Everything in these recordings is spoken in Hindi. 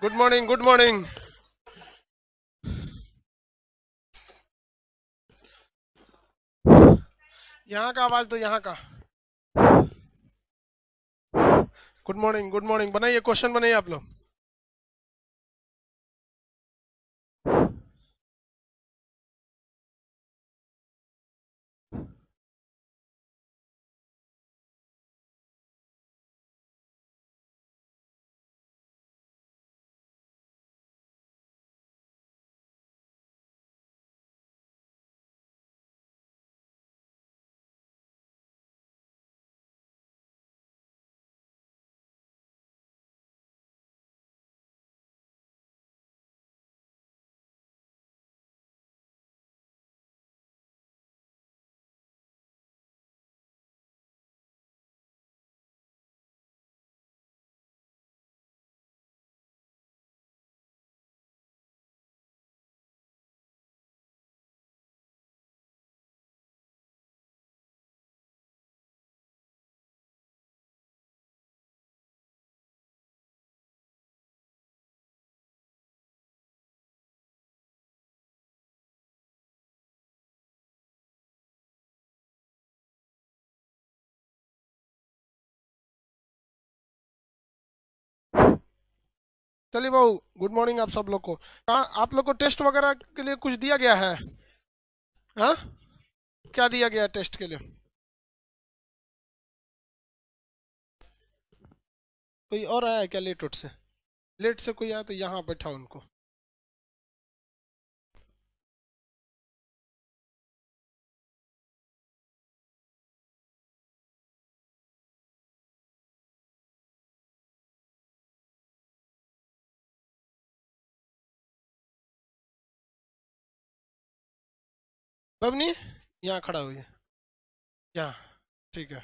Good morning, good morning. यहाँ का आवाज दो, यहाँ का। Good morning, good morning. बनाइए, क्वेश्चन बनाइए आप लोग। चलिए बाबू, गुड मॉर्निंग आप सब लोग को। कहाँ आप लोग को टेस्ट वगैरह के लिए कुछ दिया गया है? हाँ, क्या दिया गया है टेस्ट के लिए? कोई और आया है क्या लेट उठ से? लेट से कोई आया तो यहाँ बैठा उनको। बबनी, यहाँ खड़ा हुई। यहाँ, ठीक है।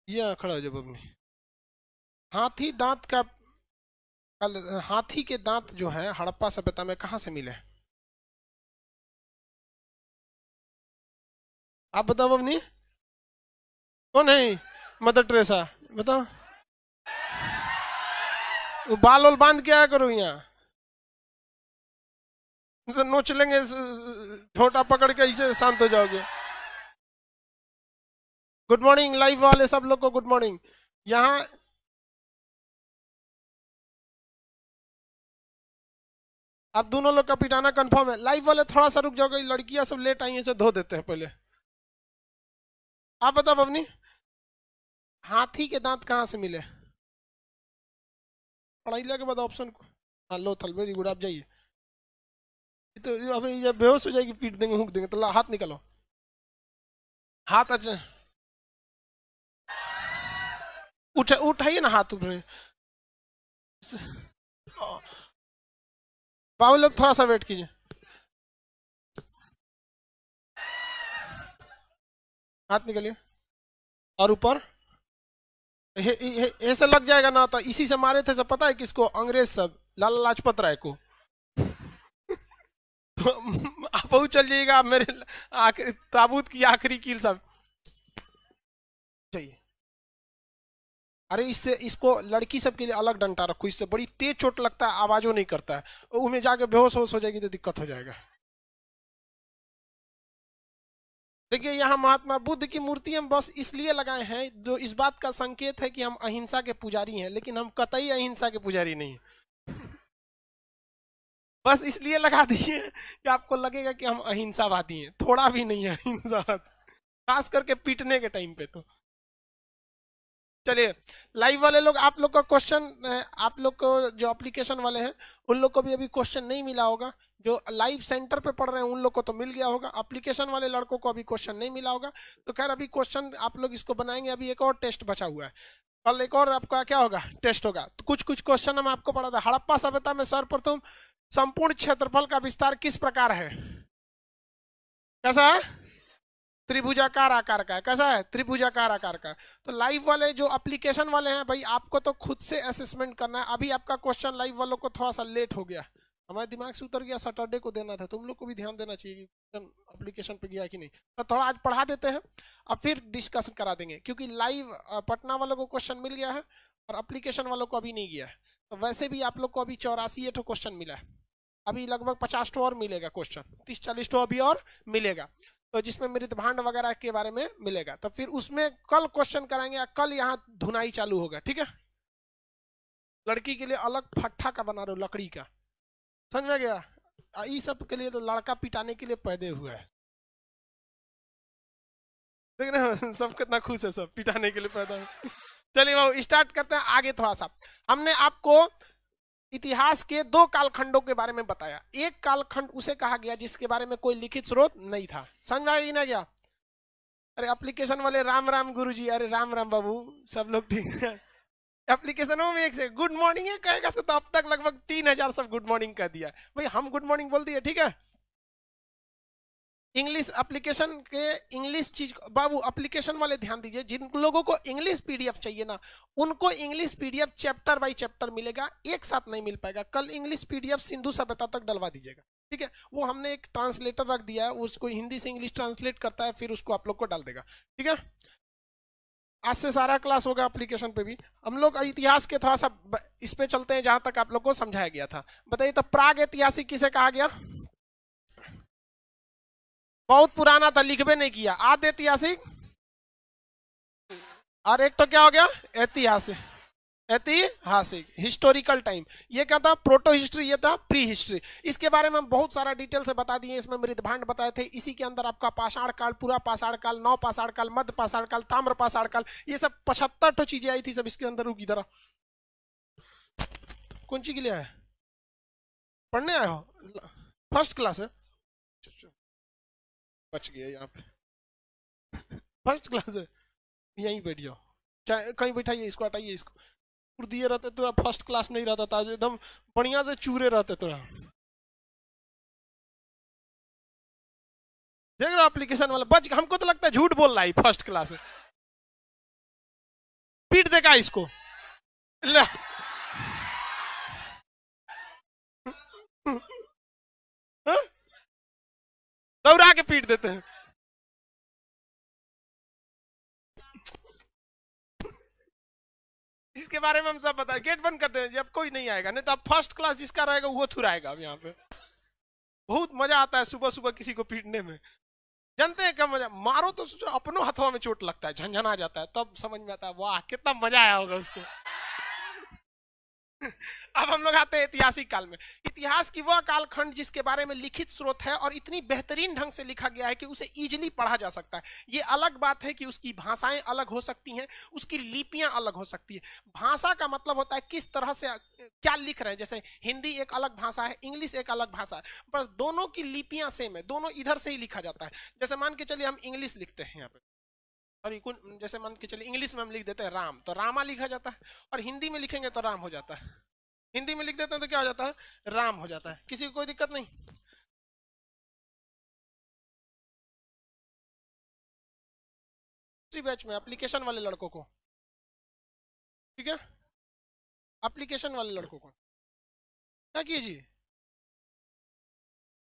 यहाँ खड़ा हो जाओ बबनी। हाथी दांत का हाथी के दांत जो है हड़प्पा सभ्यता में कहाँ से मिले? आप बताओ बबनी। कौन है? Mother Teresa. बताओ। वो बाल वाल बांध के आया करो यहाँ, तो नोच लेंगे, छोटा पकड़ के ऐसे शांत हो जाओगे। गुड मॉर्निंग लाइव वाले सब लोग को, गुड मॉर्निंग। यहाँ आप दोनों लोग का पिटाना कंफर्म है। लाइव वाले थोड़ा सा रुक जाओगे, लड़कियां सब लेट आई हैं, जो धो देते हैं पहले। आप बताओ बबनी, हाथी के दांत कहाँ से मिले? पढ़ाई के बाद ऑप्शन को। हाँ लो थल, वेरी गुड, आप जाइए। तो अबे ये बेहोश हो जाएगी, पीट देंगे, हुक देंगे, तो हाथ निकालो। हाथ अच्छा, उठाइए ना हाथ ऊपर। बाबू लोग थोड़ा सा वेट कीजिए। हाथ निकालिए और ऊपर। ऐसे लग जाएगा ना, तो इसी से मारे थे सब, पता है किसको? अंग्रेज सब, लाला लाजपत राय को। तो आप वो चल जाइएगा मेरे आखिरी ताबूत की आखिरी कील सब चाहिए। अरे इससे, इसको लड़की सब के लिए अलग डंडा रखो, इससे बड़ी तेज चोट लगता है, आवाजो नहीं करता है, उनमें जाके बेहोश होश हो जाएगी तो दिक्कत हो जाएगा। देखिए, यहाँ महात्मा बुद्ध की मूर्ति हम बस इसलिए लगाए हैं, जो इस बात का संकेत है कि हम अहिंसा के पुजारी हैं, लेकिन हम कतई अहिंसा के पुजारी नहीं हैं। बस इसलिए लगा दीजिए कि आपको लगेगा कि हम अहिंसावादी हैं, थोड़ा भी नहीं है अहिंसावाद, खास करके पीटने के टाइम पे तो। चलिए, लाइव वाले लोग, आप लोग का क्वेश्चन, आप लोग को जो एप्लीकेशन वाले हैं उन लोग को भी अभी क्वेश्चन नहीं मिला होगा। जो लाइव सेंटर पे पढ़ रहे हैं उन लोग को तो मिल गया होगा, एप्लीकेशन वाले लड़कों को अभी क्वेश्चन नहीं मिला होगा। तो खैर, अभी क्वेश्चन आप लोग इसको बनाएंगे, अभी एक और टेस्ट बचा हुआ है। कल एक और आपका क्या होगा, टेस्ट होगा। तो कुछ कुछ क्वेश्चन हम आपको पढ़ा था। हड़प्पा सभ्यता में सर्वप्रथम संपूर्ण क्षेत्रफल का विस्तार किस प्रकार है? कैसा है? त्रिभुजाकार आकार का है। कैसा है? त्रिभुजाकार आकार का। तो लाइव वाले जो एप्लीकेशन वाले हैं भाई, आपको तो खुद से असेसमेंट करना है। अभी आपका क्वेश्चन लाइव वालों को थोड़ा सा लेट हो गया, हमारे दिमाग से उतर गया, सैटरडे को देना था। तुम लोग को भी ध्यान देना चाहिए कि क्वेश्चन एप्लीकेशन पे गया कि नहीं। तो थोड़ा आज पढ़ा देते हैं, अब फिर डिस्कशन करा देंगे, क्योंकि लाइव पटना वालों को क्वेश्चन मिल गया है और एप्लीकेशन वालों को अभी नहीं गया है। तो वैसे भी आप लोग को अभी 84 क्वेश्चन मिला है, अभी लगभग 50 और मिलेगा क्वेश्चन, 30-40 अभी और मिलेगा, तो जिसमें मृत भांड वगैरह के बारे में मिलेगा। तो फिर उसमें कल क्वेश्चन कराएंगे, कल यहाँ धुनाई चालू होगा, ठीक है। लड़की के लिए अलग फट्ठा का बना रहे हो, लकड़ी का, समझ में गया। ये सब के लिए तो लड़का पिटाने के लिए पैदे हुआ है, देख रहे हो सब कितना खुश है, सब पिटाने के लिए पैदा हुआ। चलिए बाबू स्टार्ट करते हैं आगे थोड़ा सा। हमने आपको इतिहास के 2 कालखंडों के बारे में बताया। एक कालखंड उसे कहा गया जिसके बारे में कोई लिखित स्रोत नहीं था, समझ आई ना क्या। अरे एप्लीकेशन वाले राम राम गुरुजी, अरे राम राम बाबू, सब लोग ठीक है। एप्लीकेशनों में एक से गुड मॉर्निंग है कहेगा, तो अब तक लगभग 3000 सब गुड मॉर्निंग कर दिया भाई, हम गुड मॉर्निंग बोल दिए, ठीक है। इंग्लिश एप्लीकेशन के इंग्लिश चीज बाबू, एप्लीकेशन वाले ध्यान दीजिए, जिन लोगों को इंग्लिश पीडीएफ चाहिए ना, उनको English PDF chapter by chapter मिलेगा, एक साथ नहीं मिल पाएगा। कल इंग्लिश पीडीएफ सिंधु सभ्यता तक डलवा दीजिएगा, ठीक है। वो हमने एक ट्रांसलेटर रख दिया है, उसको हिंदी से इंग्लिश ट्रांसलेट करता है, फिर उसको आप लोग को डाल देगा, ठीक है। आज से सारा क्लास होगा एप्लीकेशन पे भी। हम लोग इतिहास के थोड़ा सा इस पे चलते हैं जहां तक आप लोग को समझाया गया था। बताइए तो प्राग ऐतिहासिक किसे कहा गया? बहुत पुराना था, लिखबे नहीं किया। आद्य ऐतिहासिक, और एक तो क्या हो गया ऐतिहासिक, ऐतिहासिक हिस्टोरिकल टाइम। ये क्या था? प्रोटो हिस्ट्री, ये था प्री हिस्ट्री। इसके बारे में हम बहुत सारा डिटेल से बता दिए, इसमें मृदभांड बताए थे, इसी के अंदर आपका पाषाण काल, पूरा पाषाण काल, नव पाषाण काल, मध्य पाषाण काल, ताम्र पाषाण काल, ये सब 75 तो चीजें आई थी सब इसके अंदर। रुकी तरह कौन सी के लिए आए? पढ़ने आए हो? फर्स्ट क्लास है, बच गया यहाँ पे। फर्स्ट क्लास है, यहीं बैठ जाओ, चाहे कहीं बैठाइए, इसको हटाइए, इसको दिए रहते तो फर्स्ट क्लास नहीं रहता था, एकदम बढ़िया से चूरे रहते तो। देख रहे हो एप्लीकेशन वाला बच, हमको तो लगता है झूठ बोल रहा है, फर्स्ट क्लास है। पीट देगा इसको, ले दौड़ा के पीट देते हैं। इसके बारे में हम सब बता, गेट बंद करते हैं जब कोई नहीं आएगा, नहीं तो अब फर्स्ट क्लास जिसका रहेगा वो थुराएगा। अब यहाँ पे बहुत मजा आता है सुबह सुबह किसी को पीटने में, जानते हैं क्या मजा? मारो तो सोचो अपनों हाथों में चोट लगता है, झंझना जाता है, तब समझ में आता है वाह कितना मजा आया होगा उसको। अब हम लोग आते हैं ऐतिहासिक काल में। इतिहास की वह कालखंड जिसके बारे में लिखित स्रोत है और इतनी बेहतरीन ढंग से लिखा गया है कि उसे इजीली पढ़ा जा सकता है। ये अलग बात है कि उसकी भाषाएं अलग हो सकती हैं, उसकी लिपियां अलग हो सकती है। भाषा का मतलब होता है किस तरह से क्या लिख रहे हैं, जैसे हिंदी एक अलग भाषा है, इंग्लिश एक अलग भाषा है, पर दोनों की लिपियां सेम है, दोनों इधर से ही लिखा जाता है। जैसे मान के चलिए हम इंग्लिश लिखते हैं यहाँ पे, और जैसे मान के चलिए इंग्लिश में हम लिख देते हैं राम, तो रामा लिखा जाता है, और हिंदी में लिखेंगे तो राम हो जाता है। हिंदी में लिख देते हैं तो क्या हो जाता है? राम हो जाता है। किसी को कोई दिक्कत नहीं? बैच में एप्लीकेशन वाले लड़कों को, ठीक है, एप्लीकेशन वाले लड़कों को क्या कीजिए?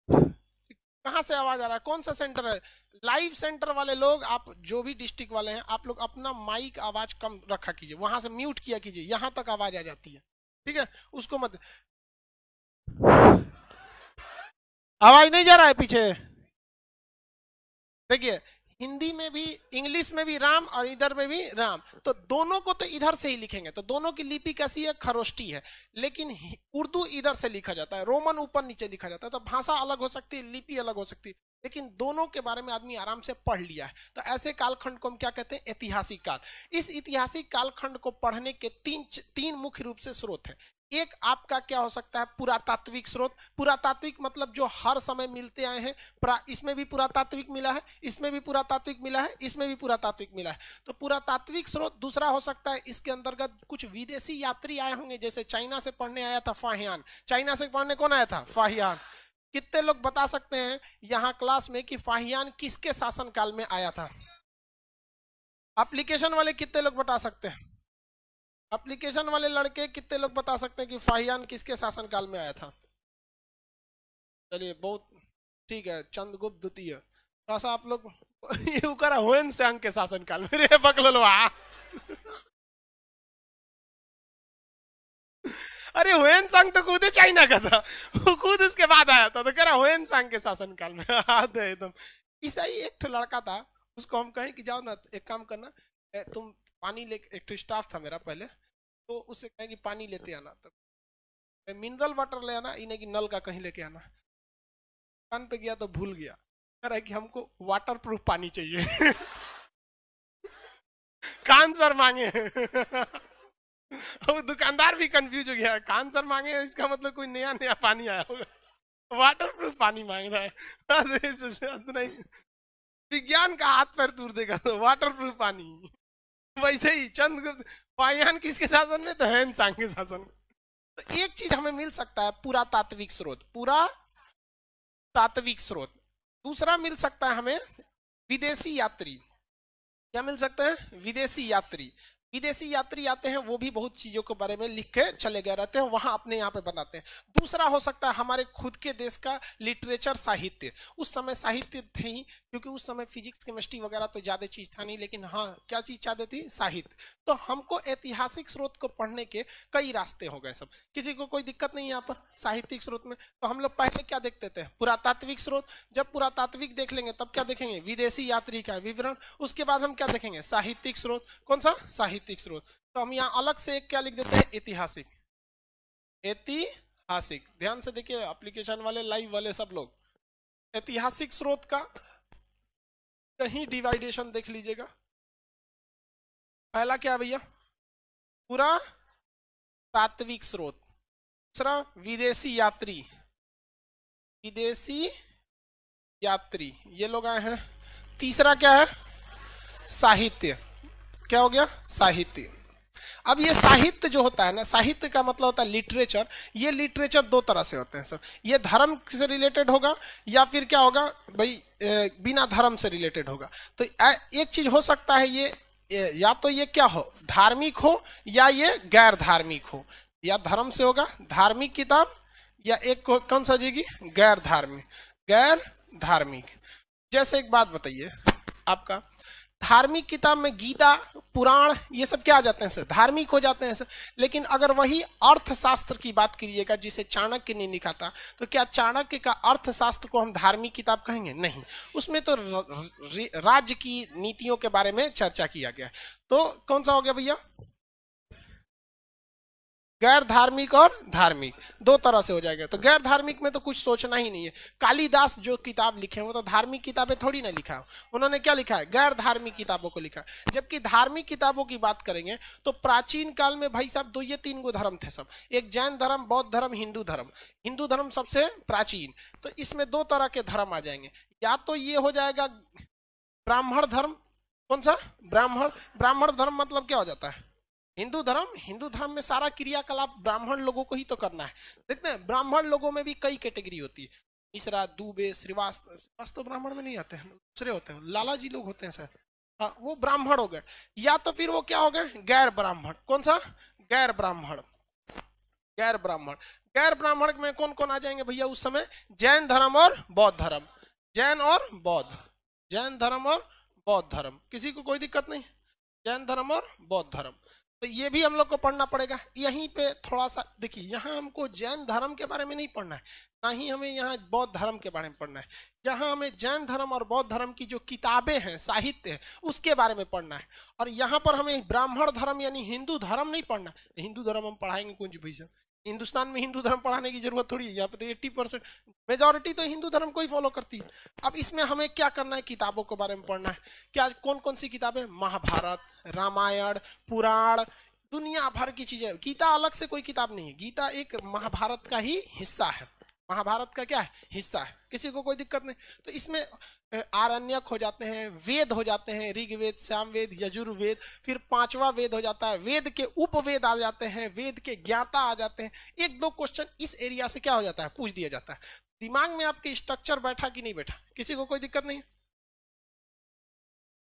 कहां से आवाज आ रहा है? कौन सा सेंटर है? लाइव सेंटर वाले लोग, आप जो भी डिस्ट्रिक्ट वाले हैं, आप लोग अपना माइक आवाज कम रखा कीजिए, वहां से म्यूट किया कीजिए, यहां तक आवाज आ जाती है, ठीक है, उसको मत। आवाज नहीं जा रहा है पीछे? देखिए हिंदी में भी इंग्लिश में भी राम और इधर में भी राम, तो दोनों को तो इधर से ही लिखेंगे, तो दोनों की लिपि कैसी है? खरोष्टी है। लेकिन उर्दू इधर से लिखा जाता है, रोमन ऊपर नीचे लिखा जाता है, तो भाषा अलग हो सकती है, लिपि अलग हो सकती है, लेकिन दोनों के बारे में आदमी आराम से पढ़ लिया है। तो ऐसे कालखंड को हम क्या कहते हैं? ऐतिहासिक काल। इस ऐतिहासिक कालखंड को पढ़ने के तीन मुख्य रूप से स्रोत है। एक आपका क्या हो सकता है? पुरातात्विक स्रोत। पुरातात्विक मतलब जो हर समय मिलते आए हैं, इसमें भी पुरातात्विक मिला है, इसमें भी पुरातात्विक मिला है, इसमें भी पुरातात्विक मिला है, तो पुरातात्विक स्रोत। दूसरा हो सकता है इसके अंतर्गत कुछ विदेशी यात्री आए होंगे, जैसे चाइना से पढ़ने आया था फाहियान। चाइना से पढ़ने कौन आया था? फाहियान। कितने लोग बता सकते हैं यहां क्लास में कि फाहियान किसके शासन काल में आया था? एप्लीकेशन वाले कितने लोग बता सकते हैं? एप्लीकेशन वाले लड़के कितने लोग बता सकते हैं कि फाहियान किसके शासन काल में आया था? चलिए बहुत ठीक है, चंद्रगुप्त द्वितीय। थोड़ा सा आप लोग ये करा हुएन सांग के शासन काल में, रे बकलवा अरे हुएन सांग तो खुद चाइना का था, वो खुद उसके बाद आया था, तो कह रहा हुएन सांग के शासनकाल में याद है एकदम। ऐसा ही एक तो लड़का था, उसको हम कहें कि जाओ ना एक काम करना, तुम पानी ले, एक तो स्टाफ था मेरा पहले, तो उससे कहें कि पानी लेते आना, तो मिनरल वाटर ले आना, इन्हें कि नल का कहीं लेके आना। दुकान पे गया तो भूल गया, कह रहा है कि हमको वाटर प्रूफ पानी चाहिए कान सर मांगे अब दुकानदार भी कंफ्यूज हो गया, कान सर मांगे इसका मतलब कोई नया नया पानी आया होगा, वाटर प्रूफ पानी मांग रहा है नहीं, विज्ञान का हाथ पैर तोड़ देगा तो वाटर प्रूफ पानी। वैसे ही चंद्रगुप्त वायुयान किसके शासन में, तो हैन सांग के शासन में। तो एक चीज हमें मिल सकता है, पूरा तात्विक स्रोत, पूरा तात्विक स्रोत। दूसरा मिल सकता है हमें विदेशी यात्री। क्या मिल सकता है, विदेशी यात्री। विदेशी यात्री आते हैं, वो भी बहुत चीजों के बारे में लिख के चले गए रहते हैं, वहां अपने यहाँ पे बनाते हैं। दूसरा हो सकता है हमारे खुद के देश का लिटरेचर, साहित्य। उस समय साहित्य थे ही, क्योंकि उस समय फिजिक्स केमिस्ट्री वगैरह तो ज्यादा चीज था नहीं, लेकिन हाँ क्या चीज चाहते थी, साहित्य। तो हमको ऐतिहासिक स्रोत को पढ़ने के कई रास्ते हो गए सब, किसी को कोई दिक्कत नहीं है यहाँ पर साहित्यिक स्रोत में। तो हम लोग पहले क्या देखते थे, पुरातात्विक स्रोत। जब पुरातात्विक देख लेंगे तब क्या देखेंगे, विदेशी यात्री का विवरण। उसके बाद हम क्या देखेंगे, साहित्यिक स्रोत। कौन सा, साहित्यिक स्रोत। तो हम यहाँ अलग से एक क्या लिख देते हैं, ऐतिहासिक। ऐतिहासिक, ध्यान से देखिए एप्लीकेशन वाले, लाइव वाले सब लोग, ऐतिहासिक स्रोत का कहीं डिवाइडेशन देख लीजिएगा। पहला क्या भैया, पूरा तात्विक स्रोत। दूसरा विदेशी यात्री, विदेशी यात्री, ये लोग आए हैं। तीसरा क्या है, साहित्य। क्या हो गया, साहित्य। अब ये साहित्य जो होता है ना, साहित्य का मतलब होता है लिटरेचर। ये लिटरेचर दो तरह से होते हैं सब, ये धर्म से रिलेटेड होगा या फिर क्या होगा भाई, बिना धर्म से रिलेटेड होगा। तो एक चीज हो सकता है ये, या तो ये क्या हो, धार्मिक हो, या ये गैर धार्मिक हो। या धर्म से होगा धार्मिक किताब, या एक कौन सा जाएगी, गैर धार्मिक। गैर धार्मिक, जैसे एक बात बताइए आपका, धार्मिक किताब में गीता, पुराण, ये सब क्या आ जाते हैं सर, धार्मिक हो जाते हैं सर। लेकिन अगर वही अर्थशास्त्र की बात करिएगा जिसे चाणक्य ने लिखा था, तो क्या चाणक्य का अर्थशास्त्र को हम धार्मिक किताब कहेंगे, नहीं। उसमें तो राज्य की नीतियों के बारे में चर्चा किया गया। तो कौन सा हो गया भैया, गैर धार्मिक और धार्मिक, दो तरह से हो जाएगा। तो गैर धार्मिक में तो कुछ सोचना ही नहीं है। कालिदास जो किताब लिखे हैं वो तो धार्मिक किताबें थोड़ी ना लिखा है, उन्होंने क्या लिखा है, गैर धार्मिक किताबों को लिखा है। जबकि धार्मिक किताबों की बात करेंगे तो प्राचीन काल में भाई साहब 2 या 3 गो धर्म थे सब, एक जैन धर्म, बौद्ध धर्म, हिंदू धर्म। हिंदू धर्म सबसे प्राचीन। तो इसमें 2 तरह के धर्म आ जाएंगे, या तो ये हो जाएगा ब्राह्मण धर्म। कौन सा, ब्राह्मण। ब्राह्मण धर्म मतलब क्या हो जाता है, हिंदू धर्म। हिंदू धर्म में सारा क्रियाकलाप ब्राह्मण लोगों को ही तो करना है। देखते हैं ब्राह्मण लोगों में भी कई कैटेगरी होती है, मिश्रा, दुबे, श्रीवास्तव तो ब्राह्मण में नहीं आते हैं, दूसरे होते हैं, लाला जी लोग होते हैं सर, हाँ वो ब्राह्मण हो गए। या तो फिर वो क्या हो गए, गैर ब्राह्मण। कौन सा, गैर ब्राह्मण। गैर ब्राह्मण, गैर ब्राह्मण में कौन कौन आ जाएंगे भैया उस समय, जैन धर्म और बौद्ध धर्म। जैन और बौद्ध, जैन धर्म और बौद्ध धर्म, किसी को कोई दिक्कत नहीं, जैन धर्म और बौद्ध धर्म। तो ये भी हम लोग को पढ़ना पड़ेगा। यहीं पे थोड़ा सा देखिए, यहाँ हमको जैन धर्म के बारे में नहीं पढ़ना है, ना ही हमें यहाँ बौद्ध धर्म के बारे में पढ़ना है। यहाँ हमें जैन धर्म और बौद्ध धर्म की जो किताबें हैं, साहित्य है, उसके बारे में पढ़ना है। और यहाँ पर हमें ब्राह्मण धर्म यानी हिंदू धर्म नहीं पढ़ना। हिंदू धर्म हम पढ़ाएंगे कुछ पैसा, हिंदुस्तान में हिंदू धर्म पढ़ाने की जरूरत थोड़ी है, यहाँ पे तो 80% मेजोरिटी तो हिंदू धर्म को ही फॉलो करती है। अब इसमें हमें क्या करना है, किताबों के बारे में पढ़ना है। क्या कौन कौन सी किताबें, महाभारत, रामायण, पुराण, दुनिया भर की चीजें। गीता अलग से कोई किताब नहीं है, गीता एक महाभारत का ही हिस्सा है, महाभारत का क्या है, हिस्सा है, किसी को कोई दिक्कत नहीं। तो इसमें आरण्यक हो जाते हैं, वेद हो जाते हैं, ऋग्वेद, सामवेद, यजुर्वेद, फिर 5वां वेद हो जाता है, वेद के उपवेद आ जाते हैं, वेद के ज्ञाता आ जाते हैं। 1-2 क्वेश्चन इस एरिया से क्या हो जाता है, पूछ दिया जाता है। दिमाग में आपके स्ट्रक्चर बैठा कि नहीं बैठा, किसी को कोई दिक्कत नहीं।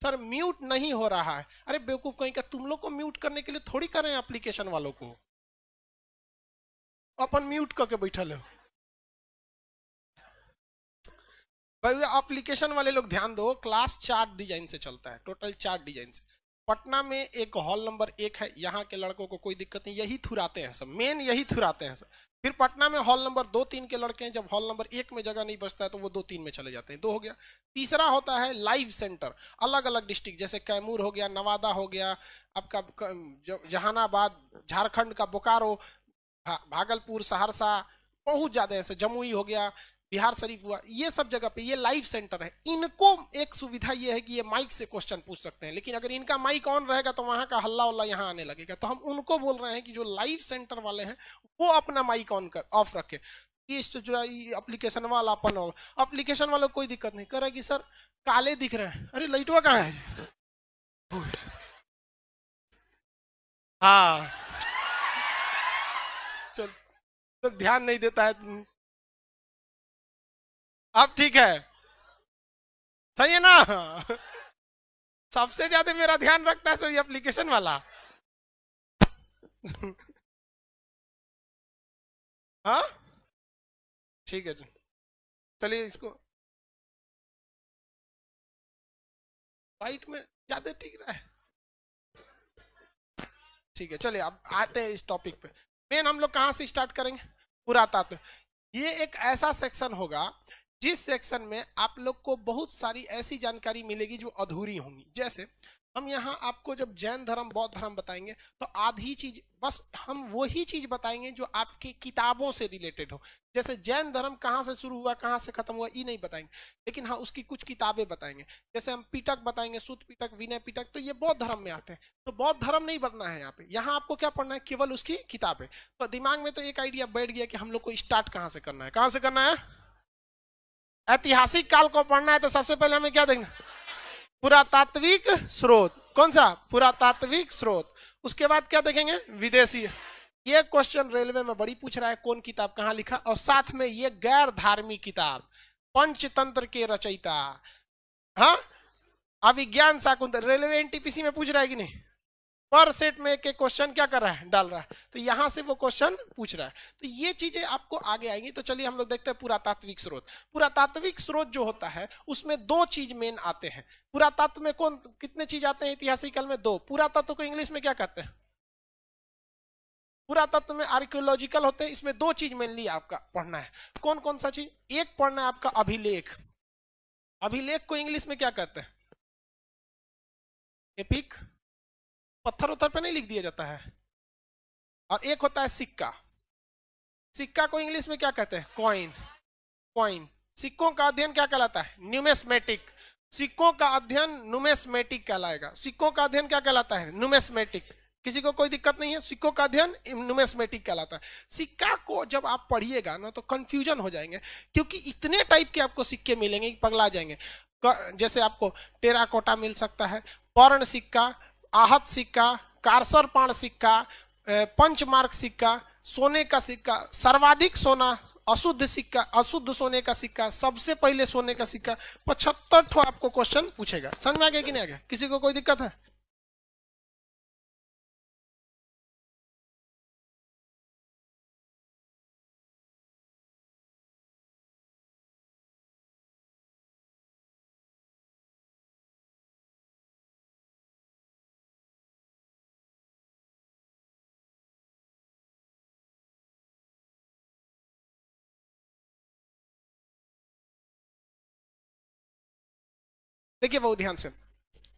सर म्यूट नहीं हो रहा है, अरे बेवकूफ कहीं का, तुम लोग को म्यूट करने के लिए थोड़ी कर रहे हैं एप्लीकेशन वालों को, अपन म्यूट करके बैठल हो। भाई एप्लीकेशन वाले लोग ध्यान दो, क्लास चार्ट डिजाइन से चलता है, टोटल 4 डिजाइन से। पटना में एक हॉल नंबर 1 है, यहाँ के लड़कों को कोई दिक्कत नहीं, यही थुराते हैं सब, मेन यही थुराते हैं सब। फिर पटना में हॉल नंबर 2-3 के लड़के हैं, जब हॉल नंबर 1 में जगह नहीं बचता है तो वो 2-3 में चले जाते हैं। 2 हो गया। तीसरा होता है लाइव सेंटर, अलग अलग डिस्ट्रिक्ट, जैसे कैमूर हो गया, नवादा हो गया, आपका जहानाबाद, झारखंड का बोकारो, भागलपुर, सहरसा, बहुत ज्यादा ऐसे, जमुई हो गया, बिहार शरीफ हुआ, ये सब जगह पे ये लाइव सेंटर है। इनको एक सुविधा ये है कि ये माइक से क्वेश्चन पूछ सकते हैं, लेकिन अगर इनका माइक ऑन रहेगा तो वहां का हल्ला उल्ला यहाँ आने लगेगा। तो हम उनको बोल रहे हैं कि जो लाइव सेंटर वाले हैं वो अपना माइक ऑन कर ऑफ रखे। इस एप्लीकेशन वाला अपन एप्लीकेशन वालों कोई दिक्कत नहीं करेगी, सर काले दिख रहे हैं, अरे लाइटवा कहाँ है? हाँ चल, तो ध्यान नहीं देता है। अब ठीक है, सही है ना? सबसे ज्यादा मेरा ध्यान रखता है सर ये एप्लीकेशन वाला। हाँ ठीक है, चलिए इसको वाइट में ज्यादा ठीक रहा है। ठीक है, चलिए अब आते हैं इस टॉपिक पे। मेन हम लोग कहां से स्टार्ट करेंगे? पुरातत्व। ये एक ऐसा सेक्शन होगा जिस सेक्शन में आप लोग को बहुत सारी ऐसी जानकारी मिलेगी जो अधूरी होंगी। जैसे हम यहाँ आपको जब जैन धर्म, बौद्ध धर्म बताएंगे तो आधी चीज, बस हम वही चीज बताएंगे जो आपकी किताबों से रिलेटेड हो। जैसे जैन धर्म कहाँ से शुरू हुआ, कहाँ से खत्म हुआ, ये नहीं बताएंगे, लेकिन हाँ उसकी कुछ किताबें बताएंगे। जैसे हम पिटक बताएंगे, सूत पिटक, विनय पिटक, तो ये बौद्ध धर्म में आते हैं। तो बौद्ध धर्म नहीं पढ़ना है यहाँ पे, यहाँ आपको क्या पढ़ना है? केवल उसकी किताबें। तो दिमाग में तो एक आइडिया बैठ गया कि हम लोग को स्टार्ट कहाँ से करना है। कहाँ से करना है? ऐतिहासिक काल को पढ़ना है तो सबसे पहले हमें क्या देखना? पुरातात्विक स्रोत। कौन सा? पुरातात्विक स्रोत। उसके बाद क्या देखेंगे? विदेशी। ये क्वेश्चन रेलवे में बड़ी पूछ रहा है, कौन किताब कहाँ लिखा, और साथ में ये गैर धार्मिक किताब, पंचतंत्र के रचयिता, हाँ, अभिज्ञान शाकुंतल, रेलवे एनटीपीसी में पूछ रहा है कि नहीं? पर सेट में एक क्वेश्चन क्या कर रहा है? डाल रहा है। तो यहां से वो क्वेश्चन पूछ रहा है। तो ये चीजें आपको आगे आएंगी। तो चलिए हम लोग देखते हैं पुरातात्विक स्रोत। पुरातात्विक स्रोत जो होता है उसमें 2 चीज मेन आते हैं। पुरातत्व में कौन कितने चीज आते हैं? ऐतिहासिक काल में 2। पुरातत्व को इंग्लिश में क्या कहते हैं? पुरातत्व में आर्कियोलॉजिकल होते हैं। इसमें 2 चीज मेनली आपका पढ़ना है। कौन कौन सा चीज? एक पढ़ना है आपका अभिलेख। अभिलेख को इंग्लिश में क्या कहते हैं? एपिक। पत्थर उत्थर पे नहीं लिख दिया जाता है। और एक होता है सिक्का। सिक्का को इंग्लिश में क्या कहते हैं? कॉइन। कॉइन। सिक्कों का अध्ययन क्या कहलाता है? न्यूमेस्मेटिक। सिक्कों का अध्ययन न्यूमेस्मेटिक कहलाएगा। सिक्कों का अध्ययन क्या कहलाता है? न्यूमेस्मेटिक। किसी को कोई दिक्कत नहीं है? सिक्कों का अध्ययन न्यूमेस्मेटिक कहलाता है। सिक्का को जब आप पढ़िएगा ना तो कंफ्यूजन हो जाएंगे, क्योंकि इतने टाइप के आपको सिक्के मिलेंगे कि पगला जाएंगे। जैसे आपको टेराकोटा मिल सकता है, पर्ण सिक्का, आहत सिक्का, कारसरपाण सिक्का, पंचमार्क सिक्का, सोने का सिक्का, सर्वाधिक सोना, अशुद्ध सिक्का, अशुद्ध सोने का सिक्का, सबसे पहले सोने का सिक्का। 75 ठो आपको क्वेश्चन पूछेगा। समझ में आ गया कि नहीं आ गया? किसी को कोई दिक्कत है? देखिए बहुत ध्यान से,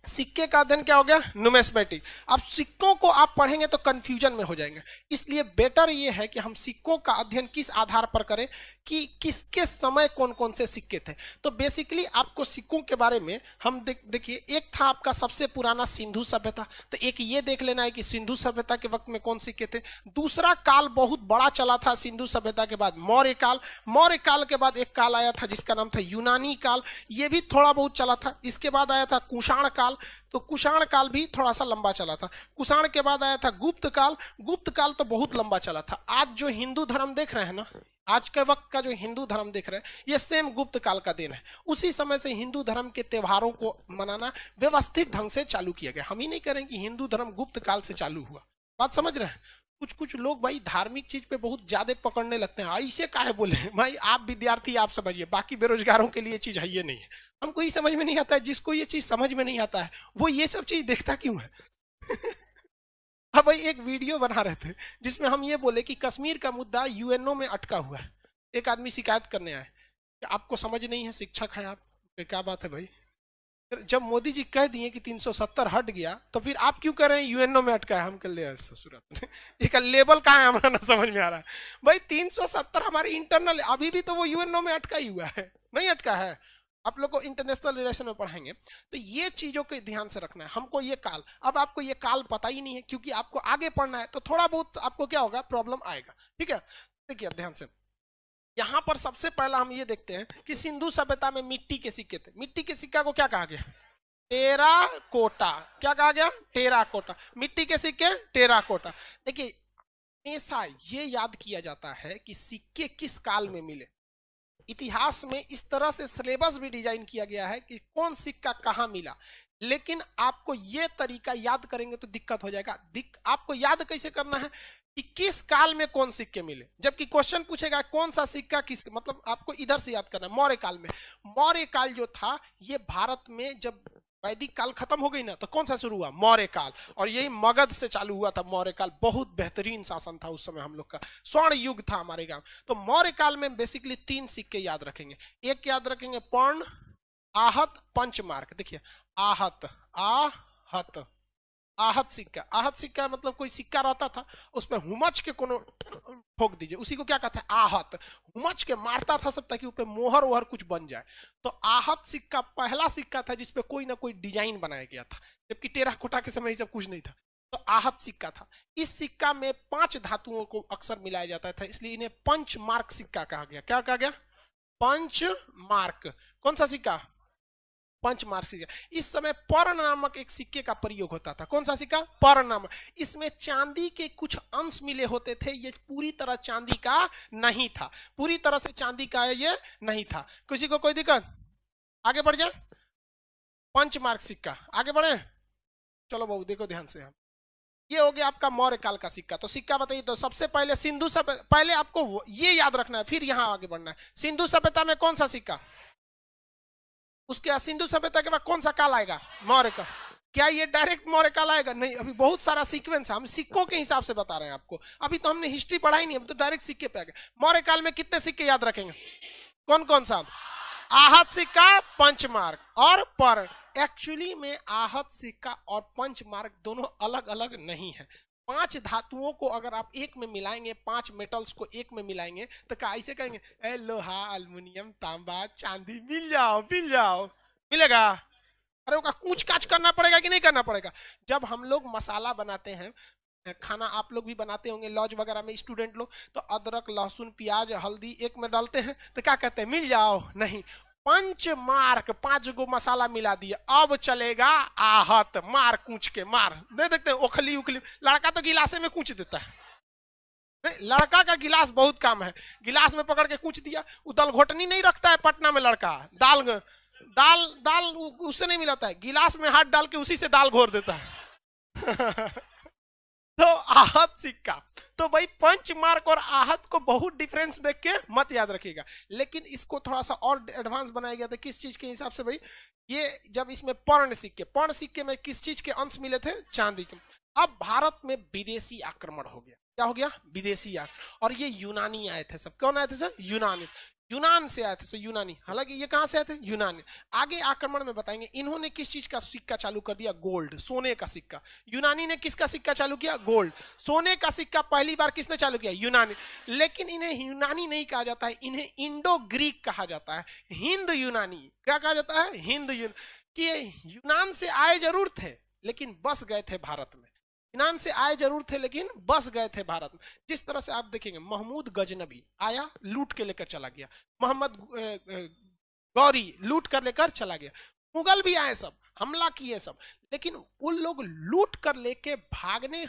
सिक्के का अध्ययन क्या हो गया? न्यूमेस्मेटिक। अब सिक्कों को आप पढ़ेंगे तो कंफ्यूजन में हो जाएंगे, इसलिए बेटर ये है कि हम सिक्कों का अध्ययन किस आधार पर करें कि किसके समय कौन कौन से सिक्के थे। तो बेसिकली आपको सिक्कों के बारे में हम देखिए, एक था आपका सबसे पुराना सिंधु सभ्यता। तो एक ये देख लेना है कि सिंधु सभ्यता के वक्त में कौन सिक्के थे। दूसरा काल बहुत बड़ा चला था सिंधु सभ्यता के बाद, मौर्य काल। मौर्य काल के बाद एक काल आया था जिसका नाम था यूनानी काल, ये भी थोड़ा बहुत चला था। इसके बाद आया था कुषाण काल, तो कुषाण काल भी थोड़ा सा लंबा चला था। कुषाण के बाद आया था गुप्त काल। गुप्त काल तो बहुत लंबा चला था। आज जो हिंदू धर्म देख रहे हैं ना, आज के वक्त का जो हिंदू धर्म देख रहे हैं, ये सेम गुप्त काल का देन है। उसी समय से हिंदू धर्म के त्योहारों को मनाना व्यवस्थित ढंग से चालू किया गया। हम ही नहीं करें कि हिंदू धर्म गुप्त काल से चालू हुआ। बात समझ रहे हैं? कुछ कुछ लोग भाई धार्मिक चीज पे बहुत ज्यादा पकड़ने लगते हैं, ऐसे काहे बोले भाई, आप विद्यार्थी आप समझिए, बाकी बेरोजगारों के लिए चीज है ये नहीं है। हमको ये समझ में नहीं आता है, जिसको ये चीज समझ में नहीं आता है वो ये सब चीज देखता क्यों है? अब भाई एक वीडियो बना रहे थे जिसमें हम ये बोले कि कश्मीर का मुद्दा यूएनओ में अटका हुआ है। एक आदमी शिकायत करने आए कि आपको समझ नहीं है, शिक्षक है आप, क्या बात है भाई? फिर जब मोदी जी कह दिए कि 370 हट गया तो फिर आप क्यों कह रहे हैं यूएनओ में अटका है? हम कह ले सूरत एक लेवल कहाँ है हमारा ना समझ में आ रहा है भाई। 370 हमारे इंटरनल, अभी भी तो वो यूएनओ में अटका ही हुआ है, नहीं अटका है। आप लोग को इंटरनेशनल रिलेशन में पढ़ाएंगे तो ये चीजों को ध्यान से रखना है। हमको ये काल, अब आपको ये काल पता ही नहीं है क्योंकि आपको आगे पढ़ना है, तो थोड़ा बहुत आपको क्या होगा, प्रॉब्लम आएगा। ठीक है, देखिए ध्यान से, यहां पर सबसे पहला हम ये देखते हैं कि सिंधु सभ्यता में मिट्टी के सिक्के थे। मिट्टी के सिक्का को क्या कहा गया? टेराकोटा। क्या कहा गया? टेराकोटा। मिट्टी के सिक्के टेराकोटा। देखिए हमेशा ये याद किया जाता है कि सिक्के किस काल में मिले। इतिहास में इस तरह से सिलेबस भी डिजाइन किया गया है कि कौन सिक्का कहां मिला, लेकिन आपको ये तरीका याद करेंगे तो दिक्कत हो जाएगा। आपको याद कैसे करना है कि किस काल में कौन सिक्के मिले, जबकि क्वेश्चन पूछेगा कौन सा सिक्का किस, मतलब आपको इधर से याद करना है। मौर्य काल में, मौर्य काल जो था ये भारत में, जब वैदिक काल खत्म हो गई ना तो कौन सा शुरू हुआ? मौर्य काल। और यही मगध से चालू हुआ था मौर्य काल। बहुत बेहतरीन शासन था उस समय, हम लोग का स्वर्ण युग था हमारे गांव। तो मौर्य काल में बेसिकली 3 सिक्के याद रखेंगे। एक याद रखेंगे पर्ण, आहत, पंचमार्क। देखिए आहत, आहत, आहत सिक्का। आहत सिक्का मतलब कोई सिक्का रहता था उसमें हुमच के कोनो ठोक दीजिए, उसी को क्या कहते हैं? आहत। हुमच के मारता था सब ताकि ऊपर मोहर वोहर कुछ बन जाए। तो आहत सिक्का पहला सिक्का था जिसपे कोई ना कोई डिजाइन बनाया गया था, जबकि टेराकोटा के समय ये सब कुछ नहीं था। तो आहत सिक्का था। इस सिक्का में 5 धातुओं को अक्सर मिलाया जाता था, इसलिए इन्हें पंचमार्क सिक्का कहा गया। क्या कहा गया? पंचमार्क। कौन सा सिक्का? पंचमार्क सिक्का। इस समय पर्ण नामक एक सिक्के का प्रयोग होता था। कौन सा सिक्का? पर्ण नामक। इसमें चांदी के कुछ अंश मिले होते थे, ये पूरी तरह चांदी का नहीं था, पूरी तरह से चांदी का ये नहीं था। किसी को कोई दिक्कत? आगे बढ़ जाए। पंचमार्क सिक्का, आगे बढ़े। चलो बाबू देखो ध्यान से, हम ये हो गया आपका मौर्य काल का सिक्का। तो सिक्का बताइए, तो सबसे पहले सिंधु सभ्यता, पहले आपको ये याद रखना है फिर यहां आगे बढ़ना है। सिंधु सभ्यता में कौन सा सिक्का? उसके सिंधु सभ्यता के बाद कौन सा काल आएगा? मौर्य काल। क्या ये डायरेक्ट मौर्य काल आएगा? नहीं, अभी बहुत सारा सीक्वेंस है, हम सिक्कों के हिसाब से बता रहे हैं आपको। अभी तो हमने हिस्ट्री पढ़ाई नहीं, हम तो डायरेक्ट सिक्के पे आ गए। मौर्य काल में कितने सिक्के याद रखेंगे? कौन कौन सा? आहत सिक्का, पंचमार्क और पर्ण। एक्चुअली में आहत सिक्का और पंचमार्क दोनों अलग अलग नहीं है। 5 धातुओं को अगर आप एक में मिलाएंगे, 5 मेटल्स को एक में मिलाएंगे तो क्या ऐसे कहेंगे ए लोहा, एल्युमिनियम, तांबा, चांदी मिल जाओ मिल जाओ, मिलेगा? अरे उसका कूच काच करना पड़ेगा कि नहीं करना पड़ेगा? जब हम लोग मसाला बनाते हैं, खाना आप लोग भी बनाते होंगे लॉज वगैरह में, स्टूडेंट लोग, तो अदरक, लहसुन, प्याज, हल्दी एक में डालते हैं तो क्या कहते हैं? मिल जाओ। नहीं, पंचमार्क, 5 गो मसाला मिला दिया, अब चलेगा आहत। मार कूच के मार, नहीं देखते ओखली उखली, लड़का तो गिलासे में कूच देता है। लड़का का गिलास बहुत काम है, गिलास में पकड़ के कूच दिया। वो दाल घोटनी नहीं रखता है पटना में लड़का, दाल दाल दाल उससे नहीं मिलाता है, गिलास में हाथ डाल के उसी से दाल घोर देता है। तो आहत सिक्का, तो भाई पंचमार्क और आहत को बहुत डिफरेंस देख के मत याद रखिएगा, लेकिन इसको थोड़ा सा और एडवांस बनाया गया था। किस चीज के हिसाब से भाई? ये जब इसमें पर्ण सिक्के में किस चीज के अंश मिले थे? चांदी के। अब भारत में विदेशी आक्रमण हो गया। क्या हो गया? विदेशी आक्रमण। और ये यूनानी आए थे सब। कौन आए थे सर? यूनानी। यूनान से आए थे सो यूनानी, हालांकि ये कहां से आए थे? यूनानी। आगे आक्रमण में बताएंगे इन्होंने किस चीज का सिक्का चालू कर दिया? गोल्ड, सोने का सिक्का। यूनानी ने किसका सिक्का चालू किया? गोल्ड। सोने का सिक्का पहली बार किसने चालू किया? यूनानी। लेकिन इन्हें यूनानी नहीं कहा जाता है, इन्हें इंडो ग्रीक कहा जाता है, हिंद यूनानी। क्या कहा जाता है? हिंद कि यूनान से आए जरूर थे लेकिन बस गए थे भारत में। यूनान से आए जरूर थे लेकिन बस गए थे भारत में। जिस तरह से आप देखेंगे महमूद गजनबी आया, लूट के लेकर चला गया। मोहम्मद गौरी लूट कर लेकर चला गया। मुगल भी आए, सब हमला किए सब, लेकिन उन लोग लूट कर लेके भागने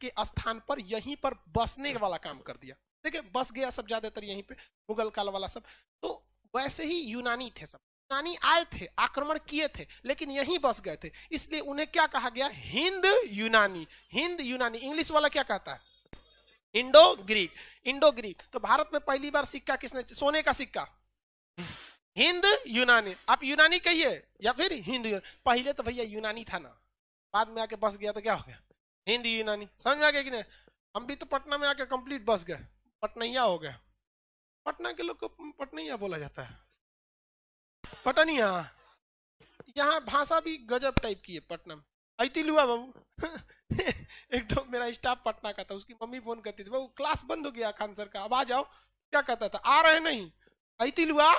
के स्थान पर यहीं पर बसने वाला काम कर दिया। देखिए बस गया सब ज्यादातर यहीं पे, मुगल काल वाला सब। तो वैसे ही यूनानी थे सब, यूनानी आए थे, आक्रमण किए थे, लेकिन यहीं बस गए थे, इसलिए उन्हें क्या कहा गया? हिंद यूनानी। हिंद यूनानी। इंग्लिश वाला क्या कहता है? Indo Greek. Indo Greek. तो भारत में पहली बार सिक्का किसने, सोने का सिक्का, हिंद यूनानी। आप यूनानी कहिए या फिर हिंद यूनानी। पहले तो भैया यूनानी था ना, बाद में आके बस गया तो क्या हो गया, हिंद यूनानी। समझ में आ गया कि नहीं? हम भी तो पटना में आके कंप्लीट बस गए, पटनैया हो गया। पटना के लोग को पटनैया बोला जाता है, पटनिया। यहाँ भाषा भी गजब टाइप की है पटना में। ऐती लुआ बाबू एक तो मेरा स्टाफ पटना का था, उसकी मम्मी फोन करती थी, बाबू क्लास बंद हो गया खान सर का, अब आ जाओ। क्या कहता था, आ रहे नहीं, ऐती लुआ।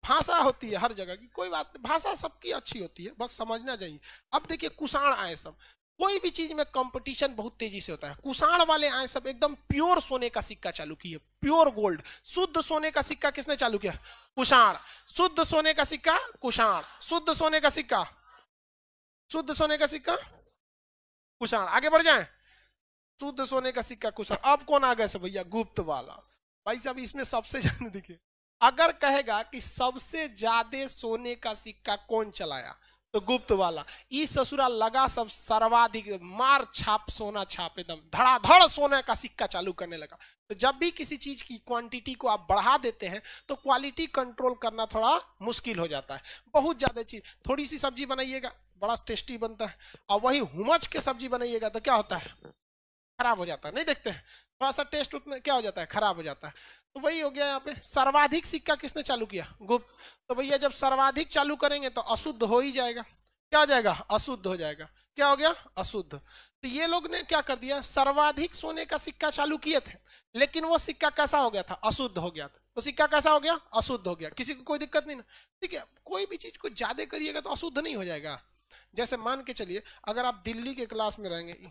भाषा होती है हर जगह की, कोई बात नहीं, भाषा सबकी अच्छी होती है, बस समझना चाहिए। अब देखिए कुषाण आए सब, कोई भी चीज में कंपटीशन बहुत तेजी से होता है। कुषाण वाले आए सब एकदम प्योर सोने का सिक्का चालू किए, प्योर गोल्ड, शुद्ध सोने का सिक्का किसने चालू किया, कुषाण। शुद्ध सोने का सिक्का कुषाण, शुद्ध सोने का सिक्का, शुद्ध सोने का सिक्का कुषाण। आगे बढ़ जाए, शुद्ध सोने का सिक्का कुषाण। अब कौन आ गए सब भैया, गुप्त वाला। भाई साहब इसमें सबसे ज्यादा देखिए, अगर कहेगा कि सबसे ज्यादा सोने का सिक्का कौन चलाया, तो गुप्त वाला। इस ससुरा लगा सब सर्वाधिक, मार छाप सोना छाप, एकदम धड़ाधड़ सोने का सिक्का चालू करने लगा। तो जब भी किसी चीज की क्वांटिटी को आप बढ़ा देते हैं तो क्वालिटी कंट्रोल करना थोड़ा मुश्किल हो जाता है। बहुत ज्यादा चीज, थोड़ी सी सब्जी बनाइएगा बड़ा टेस्टी बनता है, और वही हुमच के सब्जी बनाइएगा तो क्या होता है, खराब हो जाता है। नहीं देखते हैं, थोड़ा सा टेस्ट उतना क्या हो जाता है, खराब हो जाता है। तो वही हो गया यहाँ पे, सर्वाधिक सिक्का किसने चालू किया, गुप्त। तो भैया जब सर्वाधिक चालू करेंगे तो अशुद्ध हो ही जाएगा। क्या हो जाएगा, अशुद्ध हो जाएगा। क्या हो गया, अशुद्ध। तो ये लोग ने क्या कर दिया, सर्वाधिक सोने का सिक्का चालू किए थे, लेकिन वो सिक्का कैसा हो गया था, अशुद्ध हो गया था। तो सिक्का कैसा हो गया, अशुद्ध हो गया। किसी को कोई दिक्कत नहीं ना, ठीक है। कोई भी चीज को ज्यादा करिएगा तो अशुद्ध नहीं हो जाएगा। जैसे मान के चलिए, अगर आप दिल्ली के क्लास में रहेंगे,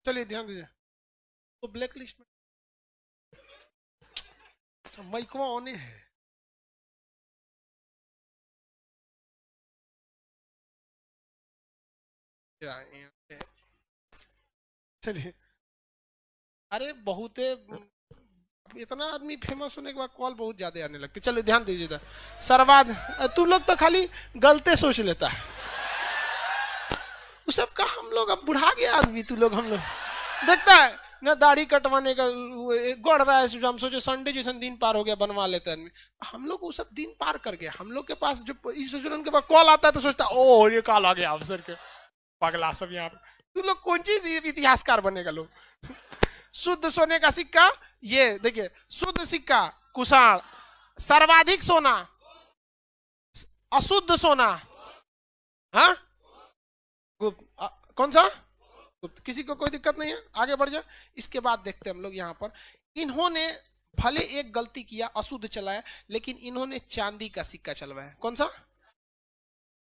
चलिए ध्यान दीजिए, तो ब्लैक लिस्ट में माइकवा ऑन है। चलिए, अरे बहुत इतना आदमी फेमस होने के बाद कॉल बहुत ज्यादा आने लगती। चलो ध्यान दीजिएगा, सर्वाध, तू लोग तो खाली गलते सोच लेता है, उस सब का हम लोग अब बुढ़ा गया आदमी, तू लोग हम लोग देखता है ना, दाढ़ी कटवाने का गढ़ रहा है, हम सोचे संडे जैसा दिन पार हो गया बनवा लेते हैं आदमी। हम लोग वो सब दिन पार कर गए। हम लोग के पास जो उनके पास कॉल आता है तो सोचता है ओ ये कॉल आ गया अफसर के, पगला सब यहाँ पे। तू लोग कौन चीज इतिहासकार बनेगा लोग। शुद्ध सोने का सिक्का, ये देखिए शुद्ध सिक्का कुषाण, सर्वाधिक सोना अशुद्ध सोना, हाँ गुप्त। कौन सा, गुप्त। किसी को कोई दिक्कत नहीं है, आगे बढ़ जाए। इसके बाद देखते हैं हम लोग यहाँ पर, इन्होंने भले एक गलती किया, अशुद्ध चलाया, लेकिन इन्होंने चांदी का सिक्का चलवाया। कौन सा,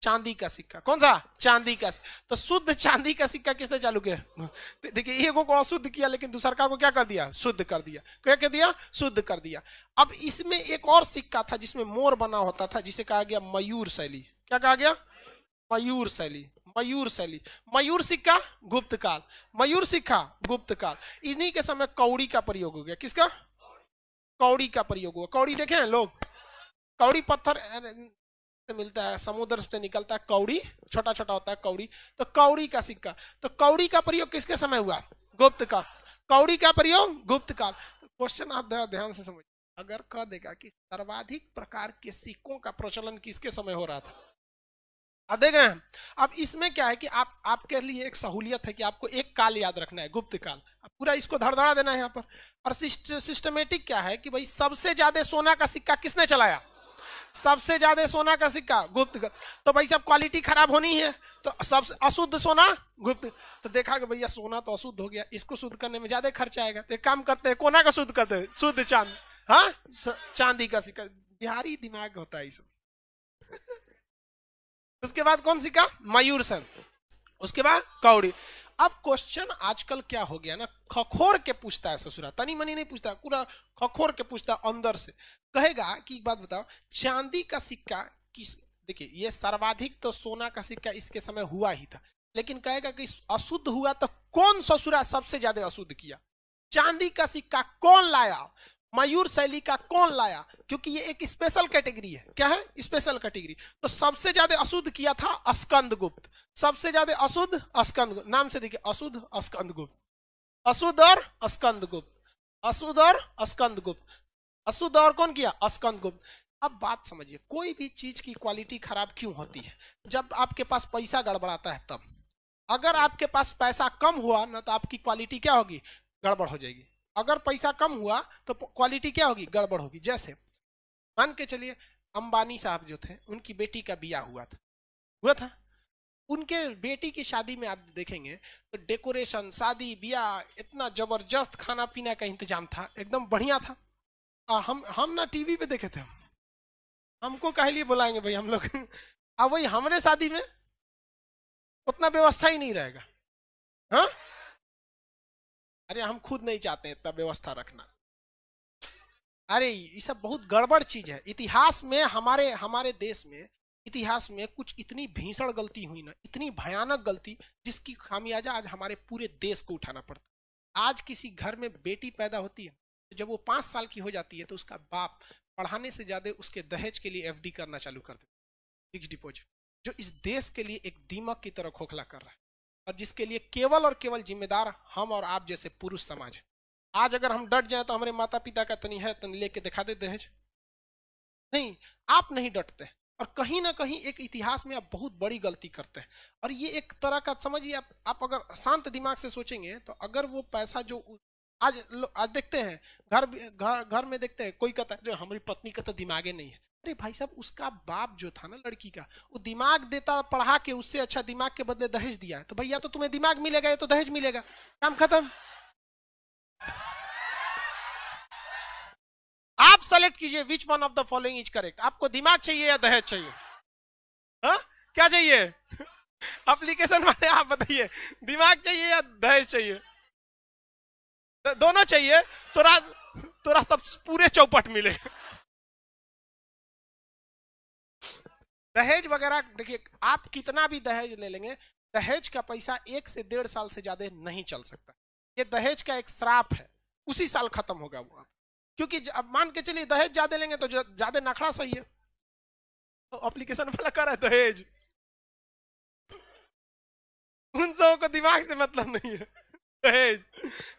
चांदी का सिक्का। कौन सा, चांदी का। तो शुद्ध चांदी का सिक्का किसने चालू किया, तो देखिए एगो को अशुद्ध किया, लेकिन दूसरा को क्या कर दिया, शुद्ध कर दिया। क्या कर दिया, शुद्ध कर दिया। अब इसमें एक और सिक्का था जिसमें मोर बना होता था, जिसे कहा गया मयूर शैली। क्या कहा गया, मयूर शैली। मयूर शैली, मयूर सिक्का गुप्त काल, मयूर सिक्का गुप्त काल। इन्हीं के समय कौड़ी का प्रयोग हो गया। किसका, कौड़ी का प्रयोग हुआ। कौड़ी देखे हैं लोग, कौड़ी पत्थर से मिलता है, समुद्र से निकलता है कौड़ी, छोटा छोटा होता है कौड़ी। तो कौड़ी का सिक्का, तो कौड़ी का प्रयोग किसके समय हुआ, गुप्त काल। कौड़ी का प्रयोग गुप्त काल। तो क्वेश्चन आप ध्यान से समझिए, अगर कह देगा कि सर्वाधिक प्रकार के सिक्कों का प्रचलन किसके समय हो रहा था, अब देख रहे हैं। अब इसमें क्या है कि आपके लिए एक सहूलियत है कि आपको एक काल याद रखना है, गुप्त काल। अब पूरा इसको धड़धड़ा देना है यहाँ पर। और सिस्टमेटिक क्या है कि भाई सबसे ज्यादा सोना का सिक्का किसने चलाया, सबसे ज्यादा सोना का सिक्का गुप्त काल। तो भाई सब क्वालिटी खराब होनी है, तो सबसे अशुद्ध सोना गुप्त। तो देखा कि भैया सोना तो अशुद्ध हो गया, इसको शुद्ध करने में ज्यादा खर्चा आएगा, तो एक काम करते हैं कोना का शुद्ध करते हैं, शुद्ध चांदी। हाँ, चांदी का सिक्का। बिहारी दिमाग होता है ये सब। उसके बाद कौन सिक्का, मयूर सन। उसके बाद कौड़ी। अब क्वेश्चन आजकल क्या हो गया ना, खखोर के पूछता है ससुरा, तनी मनी नहीं पूछता, पूरा खखोर के पूछता अंदर से। कहेगा कि एक बात बताओ, चांदी का सिक्का किस, देखिए ये सर्वाधिक तो सोना का सिक्का इसके समय हुआ ही था, लेकिन कहेगा कि अशुद्ध हुआ तो कौन ससुरा सबसे ज्यादा अशुद्ध किया? चांदी का सिक्का कौन लाया, मयूर शैली का कौन लाया? क्योंकि ये एक स्पेशल कैटेगरी है। क्या है? Special category. तो सबसे ज्यादा अशुद्ध किया था स्कंदगुप्त, सबसे ज्यादा अशुद्ध स्कंदगुप्त। नाम से देखिए, अशुद्ध स्कंदगुप्त, अशुद्ध और स्कंदगुप्त, अशुद्ध और स्कंदगुप्त, अशुद्ध और कौन किया? स्कंदगुप्त। अब बात समझिए, कोई भी चीज की क्वालिटी खराब क्यों होती है? जब आपके पास पैसा गड़बड़ाता है तब। अगर आपके पास पैसा कम हुआ ना तो आपकी क्वालिटी क्या होगी? गड़बड़ हो जाएगी। अगर पैसा कम हुआ तो क्वालिटी क्या होगी? गड़बड़ होगी। जैसे मान के चलिए अंबानी साहब जो थे, उनकी बेटी का बियाह हुआ था। उनके बेटी की शादी में आप देखेंगे तो डेकोरेशन, शादी ब्याह, इतना जबरदस्त खाना पीना का इंतजाम था, एकदम बढ़िया था। और हम ना टीवी पे देखे थे, हमको काहे लिए बुलाएंगे भाई हम लोग अब वही हमारे शादी में उतना व्यवस्था ही नहीं रहेगा। हाँ, अरे हम खुद नहीं चाहते इतना व्यवस्था रखना। अरे ये सब बहुत गड़बड़ चीज है। इतिहास में हमारे हमारे देश में इतिहास में कुछ इतनी भीषण गलती हुई ना, इतनी भयानक गलती, जिसकी खामियाजा आज हमारे पूरे देश को उठाना पड़ता। आज किसी घर में बेटी पैदा होती है तो जब वो 5 साल की हो जाती है तो उसका बाप पढ़ाने से ज्यादा उसके दहेज के लिए एफडी करना चालू कर देता, फिक्स डिपॉजिट, जो इस देश के लिए एक दीमक की तरह खोखला कर रहा है, और जिसके लिए केवल और केवल जिम्मेदार हम और आप जैसे पुरुष समाज है। आज अगर हम डट जाए तो हमारे माता पिता का तनी है, तनी लेके दिखा दे दहेज। नहीं, आप नहीं डटते, और कहीं ना कहीं एक इतिहास में आप बहुत बड़ी गलती करते हैं। और ये एक तरह का समझिए, आप अगर शांत दिमाग से सोचेंगे तो अगर वो पैसा जो आज देखते हैं घर में देखते हैं, कोई कहता है जो हमारी पत्नी का तो दिमागे नहीं है। अरे भाई साहब, उसका बाप जो था ना लड़की का, वो दिमाग देता पढ़ा के, उससे अच्छा दिमाग के बदले दहेज दिया है, तो भैया तो तुम्हें दिमाग मिलेगा, ये तो दहेज मिलेगा, काम खत्म। आप सेलेक्ट कीजिए which one of the following is correct. आपको दिमाग चाहिए या दहेज चाहिए? हा? क्या चाहिए? एप्लीकेशन वाले आप बताइए, दिमाग चाहिए या दहेज चाहिए? दोनों चाहिए तो रास्ता पूरे चौपट मिले। दहेज वगैरह देखिए, आप कितना भी दहेज ले लेंगे, दहेज का पैसा 1 से 1.5 साल से ज्यादा नहीं चल सकता। ये दहेज का एक श्राप है, उसी साल खत्म होगा वो। क्योंकि अब मान के चलिए दहेज ज्यादा लेंगे तो ज्यादा नखरा सही है, तो एप्लीकेशन वाला कर रहा है दहेज, उन सबों को दिमाग से मतलब नहीं है, दहेज।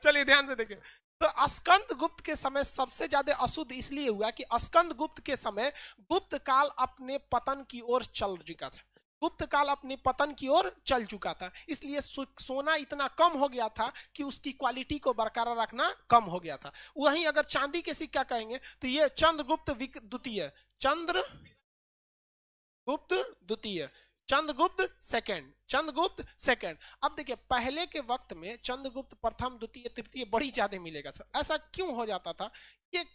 चलिए ध्यान से देखिए, तो स्कंदगुप्त के समय सबसे ज्यादा अशुद्ध इसलिए हुआ कि स्कंदगुप्त के समय गुप्त काल अपने पतन की ओर चल चुका था, गुप्त काल अपने पतन की ओर चल चुका था, इसलिए सोना इतना कम हो गया था कि उसकी क्वालिटी को बरकरार रखना कम हो गया था। वहीं अगर चांदी के सिक्का कहेंगे तो ये चंद्रगुप्त द्वितीय, चंद्रगुप्त द्वितीय, चंद्रगुप्त सेकंड, चंद्रगुप्त सेकंड। अब देखिए, पहले के वक्त में चंद्रगुप्त प्रथम, द्वितीय, तृतीय बड़ी ज्यादा मिलेगा सर। ऐसा क्यों हो जाता था? ये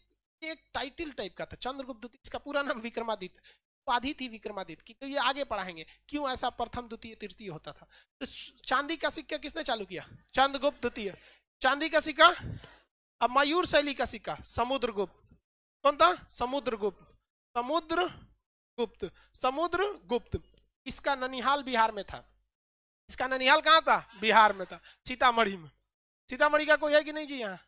एक टाइटल टाइप का था, चंद्रगुप्त द्वितीय, इसका पूरा नाम विक्रमादित्य, उपाधि थी विक्रमादित्य की, तो ये आगे पढ़ाएंगे क्यों ऐसा प्रथम, द्वितीय, तृतीय होता था। तो चांदी का सिक्का किसने चालू किया? चंद्रगुप्त द्वितीय। चांदी का सिक्का, अब मयूर शैली का सिक्का समुद्रगुप्त। कौन था? समुद्रगुप्त, समुद्रगुप्त, समुद्रगुप्त। इसका ननिहाल बिहार में था। इसका ननिहाल कहाँ था? बिहार में था, सीतामढ़ी में। सीतामढ़ी का कोई है कि नहीं जी यहाँ?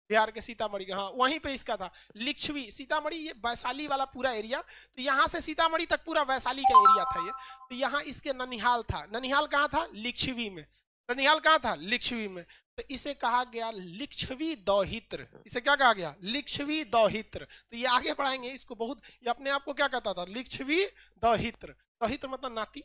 बिहार के सीतामढ़ी का, हाँ वहीं पे इसका था। लिच्छवी, सीतामढ़ी ये वैशाली वाला पूरा एरिया, तो यहाँ से सीतामढ़ी तक पूरा वैशाली का एरिया था ये। तो यहाँ इसके ननिहाल था। ननिहाल कहाँ था? लिच्छवी में। ननिहाल कहाँ था? लिच्छवी में। तो इसे कहा गया लिच्छवी दौहित्र। इसे क्या कहा गया? लिच्छवी दौहित्र। तो ये आगे पढ़ाएंगे इसको बहुत, ये अपने आप को क्या कहता था? लिच्छवी दौहित्र। दौहित्र मतलब नाती,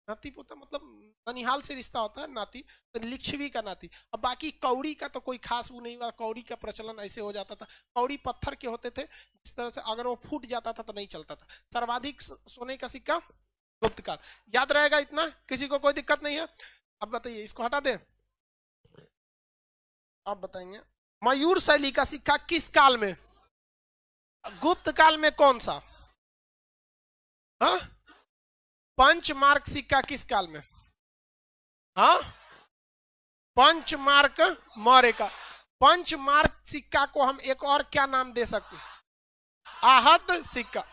नाती पोता, मतलब ननिहाल से रिश्ता होता है नाती, तो लिच्छवी का नाती। अब बाकी कौड़ी का तो कोई खास वो नहीं हुआ, कौड़ी का प्रचलन ऐसे हो जाता था। कौड़ी पत्थर के होते थे, जिस तरह से अगर वो फूट जाता था तो नहीं चलता था। सर्वाधिक सोने का सिक्का गुप्त काल। याद रहेगा इतना? किसी को कोई दिक्कत नहीं है? अब बताइए, इसको हटा दे। अब बताएंगे मयूर शैली का सिक्का किस काल में? गुप्त काल में। कौन सा? हाँ, पंच मार्क सिक्का किस काल में? हाँ, पंचमार्क मौर्य का। पंचमार्क सिक्का को हम एक और क्या नाम दे सकते हैं? आहत सिक्का।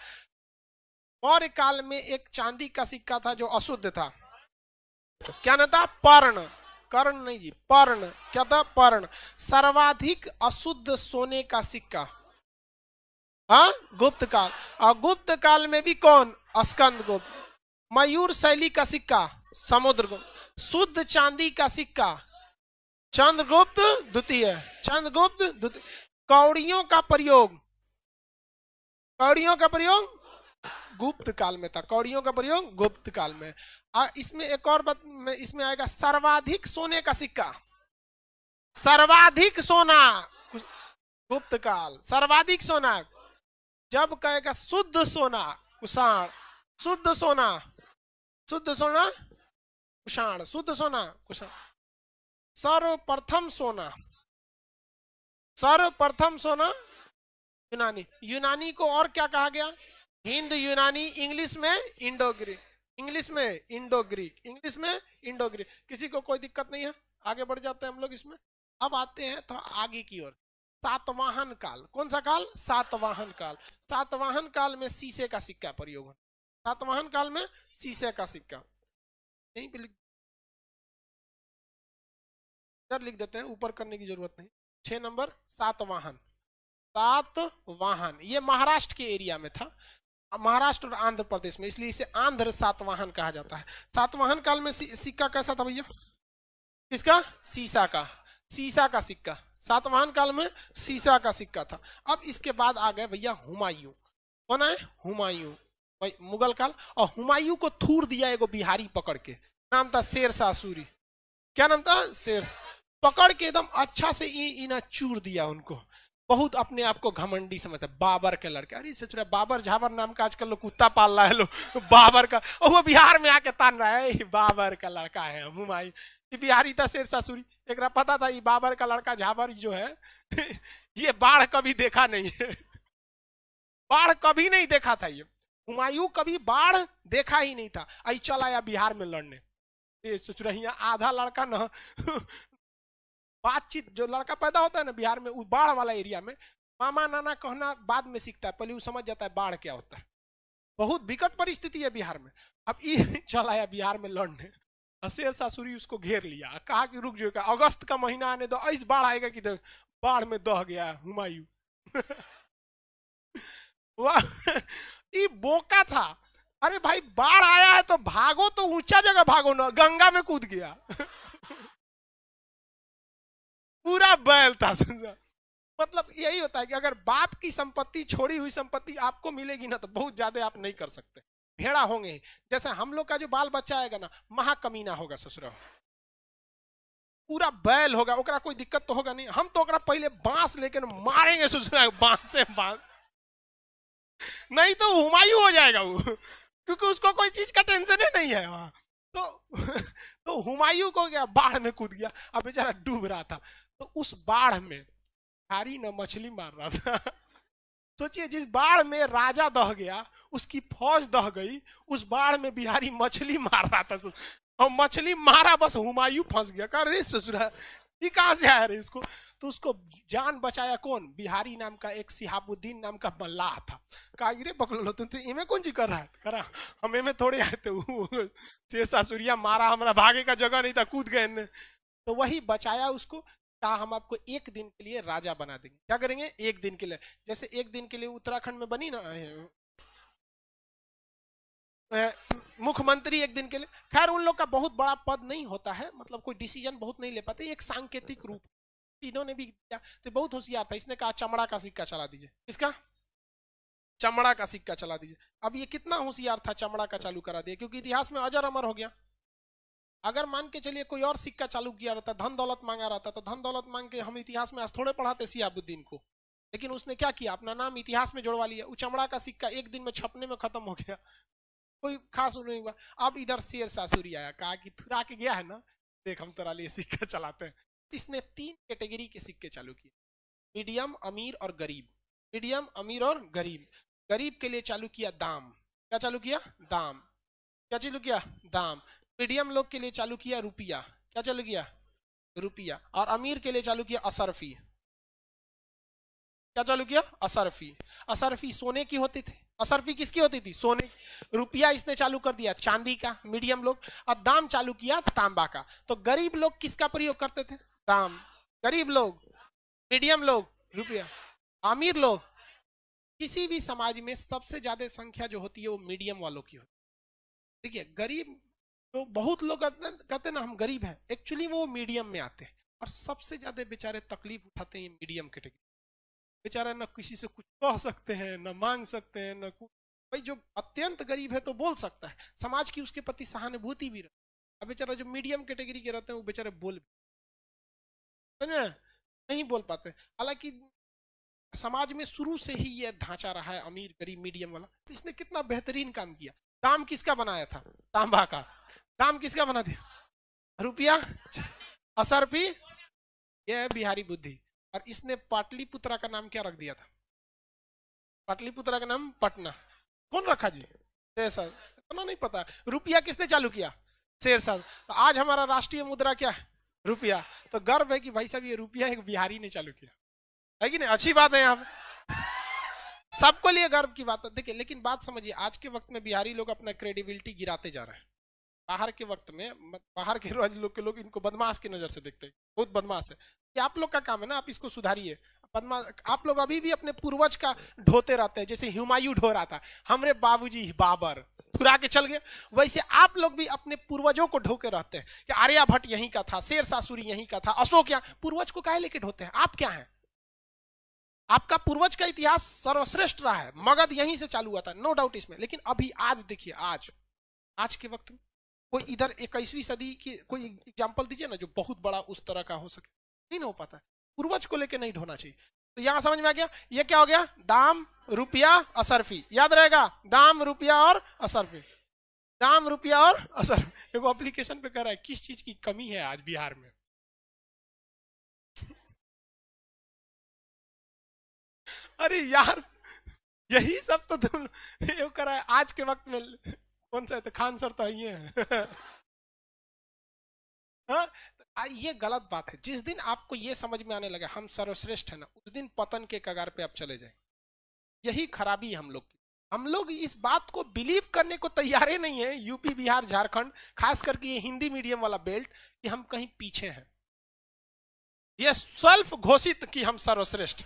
मौर्य काल में एक चांदी का सिक्का था जो अशुद्ध था, क्या ना था? पर्ण। कर्ण नहीं जी, पर्ण। क्या था? पर्ण। सर्वाधिक अशुद्ध सोने का सिक्का, हाँ, गुप्त काल। और गुप्त काल में भी कौन? स्कंदगुप्त। मयूर शैली का सिक्का, समुद्रगुप्त। शुद्ध चांदी का सिक्का, चंद्रगुप्त द्वितीय। चंद्रगुप्त द्वितीय। कौड़ियों का प्रयोग, कौड़ियों का प्रयोग गुप्त काल में था। कौड़ियों का प्रयोग गुप्त काल में। इसमें एक और बात में इसमें आएगा, सर्वाधिक सोने का सिक्का, सर्वाधिक सोना गुप्त काल। सर्वाधिक सोना जब कहेगा शुद्ध सोना कुषाण, शुद्ध सोना, शुद्ध सोना कुषाण, शुद्ध सोना कुषाण। सर्वप्रथम सोना, सर्वप्रथम सोना यूनानी। यूनानी को और क्या कहा गया? हिंद यूनानी। इंग्लिश में इंडो ग्रीक, इंग्लिश में इंडो ग्रीक, इंग्लिश में इंडो ग्रीक। किसी को कोई दिक्कत नहीं है? आगे बढ़ जाते हैं हम लोग इसमें। अब आते हैं तो आगे की ओर, सातवाहन काल। कौन सा काल? सातवाहन काल। सातवाहन काल में शीशे का सिक्का प्रयोग हो। सातवाहन काल में शीशे का सिक्का, यहीं पे लिख देते हैं, ऊपर करने की जरूरत नहीं। 6 नंबर सातवाहन। सातवाहन ये महाराष्ट्र के एरिया में था, महाराष्ट्र और आंध्र प्रदेश में, इसलिए इसे आंध्र सातवाहन कहा जाता है। सातवाहन काल में सिक्का कैसा था भैया? किसका? शीशा का। शीशा का सिक्का। सातवाहन काल में शीशा का सिक्का था। अब इसके बाद आ गए भैया हुमायूं। कौन है? हुमायूं, भाई मुगल काल। और हुमायूं को थूर दिया एगो बिहारी पकड़ के, नाम था शेरशाह सूरी। क्या नाम था? शेर। पकड़ के एकदम अच्छा से इना चूर दिया उनको। बहुत अपने आप को घमंडी समझता, बाबर के लड़के। अरे सचुरा बाबर झाबर नाम का आजकल लोग कुत्ता पाल रहा है लोग, बाबर का। और वो बिहार में आके तान रहा है बाबर का लड़का है हुमायूं। ये बिहारी था शेरशाह सूरी। एक पता था ये बाबर का लड़का झाबर जो है ये बाढ़ कभी देखा नहीं है, बाढ़ कभी नहीं देखा था। ये हुमायूं कभी बाढ़ देखा ही नहीं था। आई चल आया बिहार में लड़ने। ये सचुरा आधा लड़का न बातचीत, जो लड़का पैदा होता है ना बिहार में, बाढ़ वाला एरिया में, मामा नाना कहना बाद में सीखता है, पहले वो समझ जाता है बाढ़ क्या होता है। बहुत विकट परिस्थिति है बिहार में। अब ये चल आया बिहार में लड़ने, शेरशाह सूरी उसको घेर लिया, कहा कि रुक जाओ, अगस्त का महीना आने दो, ऐसे बाढ़ आएगा कि बाढ़ में दह गया हुमायूं। ये बोका था। अरे भाई बाढ़ आया है तो भागो, तो ऊंचा जगह भागो ना, गंगा में कूद गया। पूरा बैल था। मतलब यही होता है कि अगर बाप की संपत्ति, छोड़ी हुई संपत्ति आपको मिलेगी ना, तो बहुत ज्यादा आप नहीं कर सकते, भेड़ा होंगे। जैसे हम लोग का जो बाल बच्चा आएगा ना, महाकमीना होगा ससुरा, पूरा बैल होगा, ओकरा कोई दिक्कत तो होगा नहीं। हम तो ओकरा पहले बांस लेके मारेंगे ससुरा, बांस से बांस, नहीं तो हुमायूं हो जाएगा वो, क्योंकि उसको कोई चीज का टेंशन ही नहीं है वहां। तो हुमायूं को क्या, बाढ़ में कूद गया। अब बेचारा डूब रहा था, तो उस बाढ़ में बिहारी न मछली मार रहा था। सोचिए, जिस बाढ़ में राजा दह गया, उसकी फौज दह गई, उस बाढ़ में बिहारी मछली मार रहा था, और मछली मारा, बस हुमायूं फंस गया। कह रहे ससुरा ये कहां से आया रे इसको? तो उसको जान बचाया कौन? बिहारी नाम का एक सिहाबुद्दीन नाम का मल्लाह था। कहा रे बकलो तुम तो इमे कौन जी कर रहा है? करा हम इमे थोड़े आए थे, शेरशाह सूरिया मारा, हमारा भागे का जगह नहीं था, कूद गए। तो वही बचाया उसको। कहा हम आपको एक दिन के लिए राजा बना देंगे। क्या करेंगे? एक दिन के लिए। जैसे एक दिन के लिए उत्तराखंड में बनी ना मुख्यमंत्री, एक दिन के लिए। खैर उन लोग का बहुत बड़ा पद नहीं होता है, मतलब कोई डिसीजन बहुत नहीं ले पाते, एक सांकेतिक रूप इन्होंने भी किया। तो बहुत होशियार था, इसने कहा चमड़ा का सिक्का चला दीजिए। इसका चमड़ा का सिक्का चला दीजिए। अब ये कितना होशियार था, चमड़ा का चालू करा दिया, क्योंकि इतिहास में अजर अमर हो गया। अगर मान के चलिए कोई और सिक्का चालू किया रहता, धन दौलत मांगा रहता, तो धन दौलत मांग के हम इतिहास में आज थोड़े पढ़ाते सिहाबुद्दीन को। लेकिन उसने क्या किया, अपना नाम इतिहास में जोड़वा लिया। वो चमड़ा का सिक्का एक दिन में छपने में खत्म हो गया, कोई खास नहीं हुआ। अब इधर शेरशाह सूरी आया, कहा कि थुरा के गया है ना, देख हम तेरा लिए सिक्का चलाते हैं। इसने 3 कैटेगरी के सिक्के चालू किए, मीडियम, अमीर और गरीब। मीडियम, अमीर और गरीब। गरीब के लिए चालू किया दाम। क्या चालू किया? दाम। क्या चालू किया? दाम। मीडियम लोग के लिए चालू किया रुपया। क्या चालू किया? रुपया। और अमीर के लिए चालू किया असरफी। क्या चालू किया? असरफी। असरफी सोने की होती थी। असरफी किसकी होती थी? सोने की। रुपया इसने चालू कर दिया चांदी का, मीडियम लोग। और दाम चालू किया तांबा का। तो गरीब लोग किसका प्रयोग करते थे? दाम। गरीब लोग, मीडियम लोग, रुपया। अमीर लोग, किसी भी समाज में सबसे ज्यादा संख्या जो होती है वो मीडियम वालों की होती है। देखिए गरीब तो बहुत लोग कहते हैं ना हम गरीब हैं, एक्चुअली वो मीडियम में आते हैं। और सबसे ज्यादा बेचारे तकलीफ उठाते हैं मीडियम कैटेगरी। बेचारा ना किसी से कुछ कह सकते हैं, ना मांग सकते हैं, ना कुछ। भाई जो अत्यंत गरीब है तो बोल सकता है, समाज की उसके प्रति सहानुभूति भी रहती है। अब बेचारा जो मीडियम कैटेगरी के रहते हैं वो बेचारे बोल भी नहीं बोल पाते। हालांकि समाज में शुरू से ही ये ढांचा रहा है अमीर गरीब मीडियम वाला। तो इसने कितना बेहतरीन काम किया। दाम किसका बनाया था? तांबा का। दाम किसका बना दिया? रुपया। असरफी, ये है बिहारी बुद्धि। और इसने पाटलिपुत्रा का नाम क्या रख दिया था? पाटलिपुत्रा का नाम पटना। कौन रखा जी? शेरशाह। इतना नहीं पता। रुपया किसने चालू किया? शेरशाह। तो आज हमारा राष्ट्रीय मुद्रा क्या है? रुपया। तो गर्व है कि भाई साहब ये रुपया एक बिहारी ने चालू किया है कि नहीं? अच्छी बात है। यहाँ सबको लिए गर्व की बात है। देखिए लेकिन बात समझिए, आज के वक्त में बिहारी लोग अपना क्रेडिबिलिटी गिराते जा रहे हैं। बाहर के वक्त में, बाहर के लोग इनको बदमाश की नजर से देखते हैं, बहुत बदमाश है। ये आप लोग का काम है ना, आप इसको सुधारिए। बदमाश आप लोग अभी भी अपने पूर्वज का ढोते रहते हैं, जैसे हुमायूं ढो रहा था, हमरे बाबूजी बाबर फुरा के चल गए। वैसे आप लोग भी अपने पूर्वजों को ढोके रहते हैं कि आर्यभट्ट यहीं का था, शेरशाह सूरी यहीं का था, अशोक यहाँ। पूर्वज को काहे लेके ढोते हैं? आप क्या हैं? आपका पूर्वज का इतिहास सर्वश्रेष्ठ रहा है, मगध यहीं से चालू हुआ था, नो डाउट इसमें। लेकिन अभी आज देखिए, आज के वक्त में कोई इधर 21वीं सदी की कोई एग्जांपल दीजिए ना जो बहुत बड़ा उस तरह का हो सके। नहीं हो पाता। पूर्वज को लेके नहीं ढोना चाहिए। तो यहां समझ में आ गया ये क्या हो गया? दाम, रुपया, असरफी। याद रहेगा, दाम, रुपया और असरफी। दाम, रुपया और असरफी। एगो एप्लीकेशन पे कह रहा है किस चीज की कमी है आज बिहार में। अरे यार यही सब तो तुम ये कर रहा है आज के वक्त में। कौन सा है? तो खान सर तो ये है। हाँ? ये गलत बात है। जिस दिन आपको ये समझ में आने लगा हम सर्वश्रेष्ठ है ना, उस दिन पतन के कगार पे आप चले जाए। यही खराबी है हम लोग की। हम लोग इस बात को बिलीव करने को तैयार ही नहीं है, यूपी बिहार झारखंड खास करके ये हिंदी मीडियम वाला बेल्ट, कि हम कहीं पीछे हैं। ये सेल्फ घोषित कि हम सर्वश्रेष्ठ।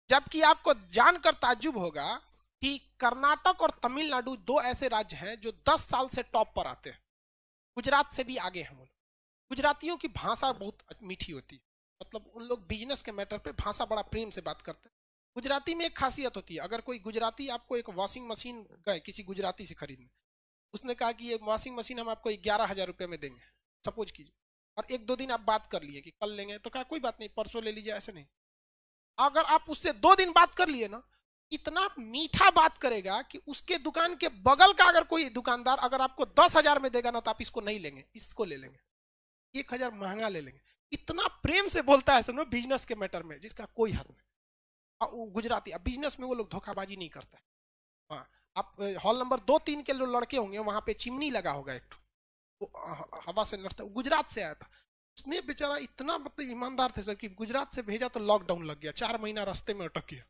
जबकि आपको जानकर ताज्जुब होगा कि कर्नाटक और तमिलनाडु दो ऐसे राज्य हैं जो 10 साल से टॉप पर आते हैं। गुजरात से भी आगे हैं। गुजरातियों की भाषा बहुत मीठी होती है। मतलब उन लोग बिजनेस के मैटर पे भाषा बड़ा प्रेम से बात करते हैं। गुजराती में एक खासियत होती है, अगर कोई गुजराती आपको एक वॉशिंग मशीन गए किसी गुजराती से खरीदने, उसने कहा कि ये वॉशिंग मशीन हम आपको 11,000 रुपये में देंगे, सपोज कीजिए, और एक दो दिन आप बात कर लिए कि कल लेंगे, तो कहा कोई बात नहीं परसों ले लीजिए। ऐसे नहीं, अगर आप उससे 2 दिन बात कर लिए ना, इतना मीठा बात करेगा कि उसके दुकान के बगल का अगर कोई दुकानदार अगर आपको 10,000 में देगा ना, तो आप इसको नहीं लेंगे, इसको ले लेंगे, 1,000 महंगा ले लेंगे। इतना प्रेम से बोलता है समझो बिजनेस के मैटर में, जिसका कोई हद नहीं। गुजराती अब बिजनेस में वो लोग धोखाबाजी नहीं करता है। हाँ, आप हॉल नंबर 2-3 के जो लड़के होंगे वहां पे चिमनी लगा होगा एक, हवा से लड़ता, गुजरात से आया था। उसने बेचारा इतना मतलब ईमानदार थे सर कि गुजरात से भेजा तो लॉकडाउन लग गया, 4 महीना रास्ते में अटक गया।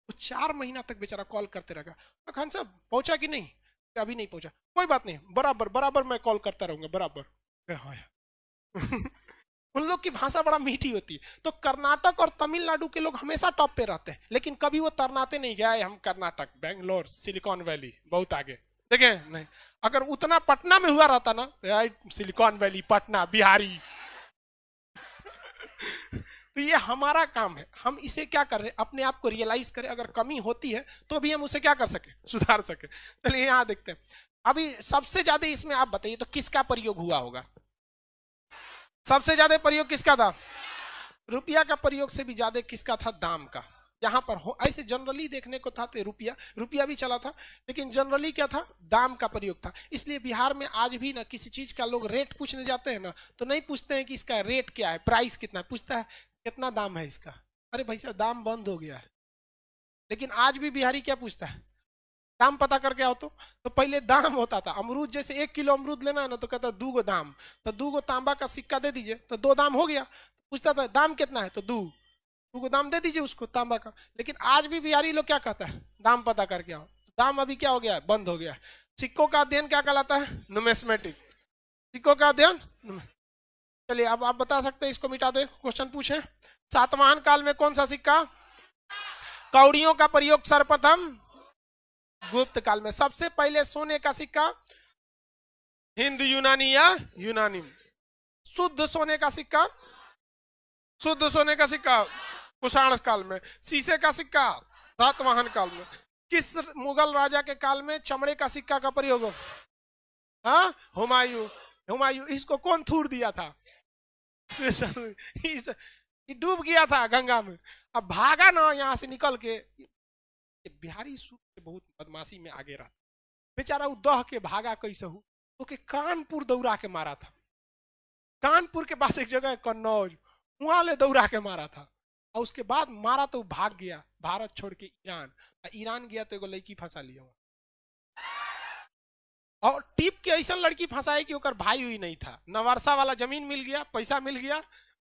तो 4 महीना तक बेचारा कॉल करते रहा, खान साहब पहुंचा कि नहीं? अभी नहीं पहुंचा, कोई बात नहीं, बराबर बराबर मैं कॉल करता रहूंगा बराबर। हाँ उन लोग की भाषा बड़ा मीठी होती है। तो कर्नाटक और तमिलनाडु के लोग हमेशा टॉप पे रहते हैं, लेकिन कभी वो तरनाते नहीं गया हम कर्नाटक, बेंगलोर, सिलिकॉन वैली बहुत आगे, देखे नहीं। अगर उतना पटना में हुआ रहता ना, तो सिलिकॉन वैली, पटना, बिहारी। तो ये हमारा काम है, हम इसे क्या कर रहे हैं, अपने आप को रियलाइज करें। अगर कमी होती है तो भी हम उसे क्या कर सके, सुधार सके। चलिए यहां देखते हैं। अभी सबसे ज्यादा इसमें आप बताइए तो किसका प्रयोग हुआ होगा? सबसे ज्यादा प्रयोग किसका था? रुपया का प्रयोग से भी ज्यादा किसका था? दाम का। यहाँ पर हो ऐसे जनरली देखने को था तो रुपया भी चला था, लेकिन जनरली क्या था? दाम का प्रयोग था। इसलिए बिहार में आज भी ना किसी चीज का लोग रेट पूछने जाते हैं ना, तो नहीं पूछते हैं कि इसका रेट क्या है, प्राइस कितना है, पूछता है कितना दाम है इसका। अरे भाई साहब दाम बंद हो गया है। लेकिन आज भी बिहारी क्या पूछता है? दाम पता करके आओ। तो पहले दाम होता था, अमरूद जैसे 1 किलो अमरूद लेना है ना तो कहता 2 गो दाम, तो 2 गो तांबा का सिक्का दे दीजिए तो 2 दाम हो गया। पूछता था दाम कितना है तो 2 गो दाम दे दीजिए उसको तांबा का। लेकिन आज भी बिहारी लोग क्या कहता है, दाम पता करके आओ। दाम अभी क्या हो गया, बंद हो गया। सिक्कों का अध्ययन क्या कहलाता है, न्यूमेस्मेटिक, सिक्कों का अध्ययन। चलिए अब आप बता सकते हैं, इसको मिटा दे, क्वेश्चन पूछे। सातवाहन काल में कौन सा सिक्का, कौड़ियों का प्रयोग सर्वप्रथम गुप्त काल में। सबसे पहले सोने का सिक्का हिंद यूनानी या यूनानी, शुद्ध सोने का सिक्का, शुद्ध सोने का सिक्का कुषाण काल में। शीशे का सिक्का सातवाहन काल में। किस मुगल राजा के काल में चमड़े का सिक्का का प्रयोग हो, हाँ हुमायूं। हुमायूं, इसको कौन थूर दिया था, डूब गया था गंगा में। अब भागा ना यहाँ से निकल के, बिहारी सूट के बहुत बदमाशी में आगे रहा बेचारा, दह के भागा कैसे हो, तो के कानपुर दौड़ा के मारा था। कानपुर के पास एक जगह है कन्नौज, वहां ले दौड़ा के मारा था। और उसके बाद मारा तो भाग गया भारत छोड़ के ईरान। ईरान गया तो एगो लड़की फंसा लिया, और टिप के ऐसा लड़की फंसाई कि ओकर भाई हुई नहीं था। नवारसा वाला जमीन मिल गया, पैसा मिल गया,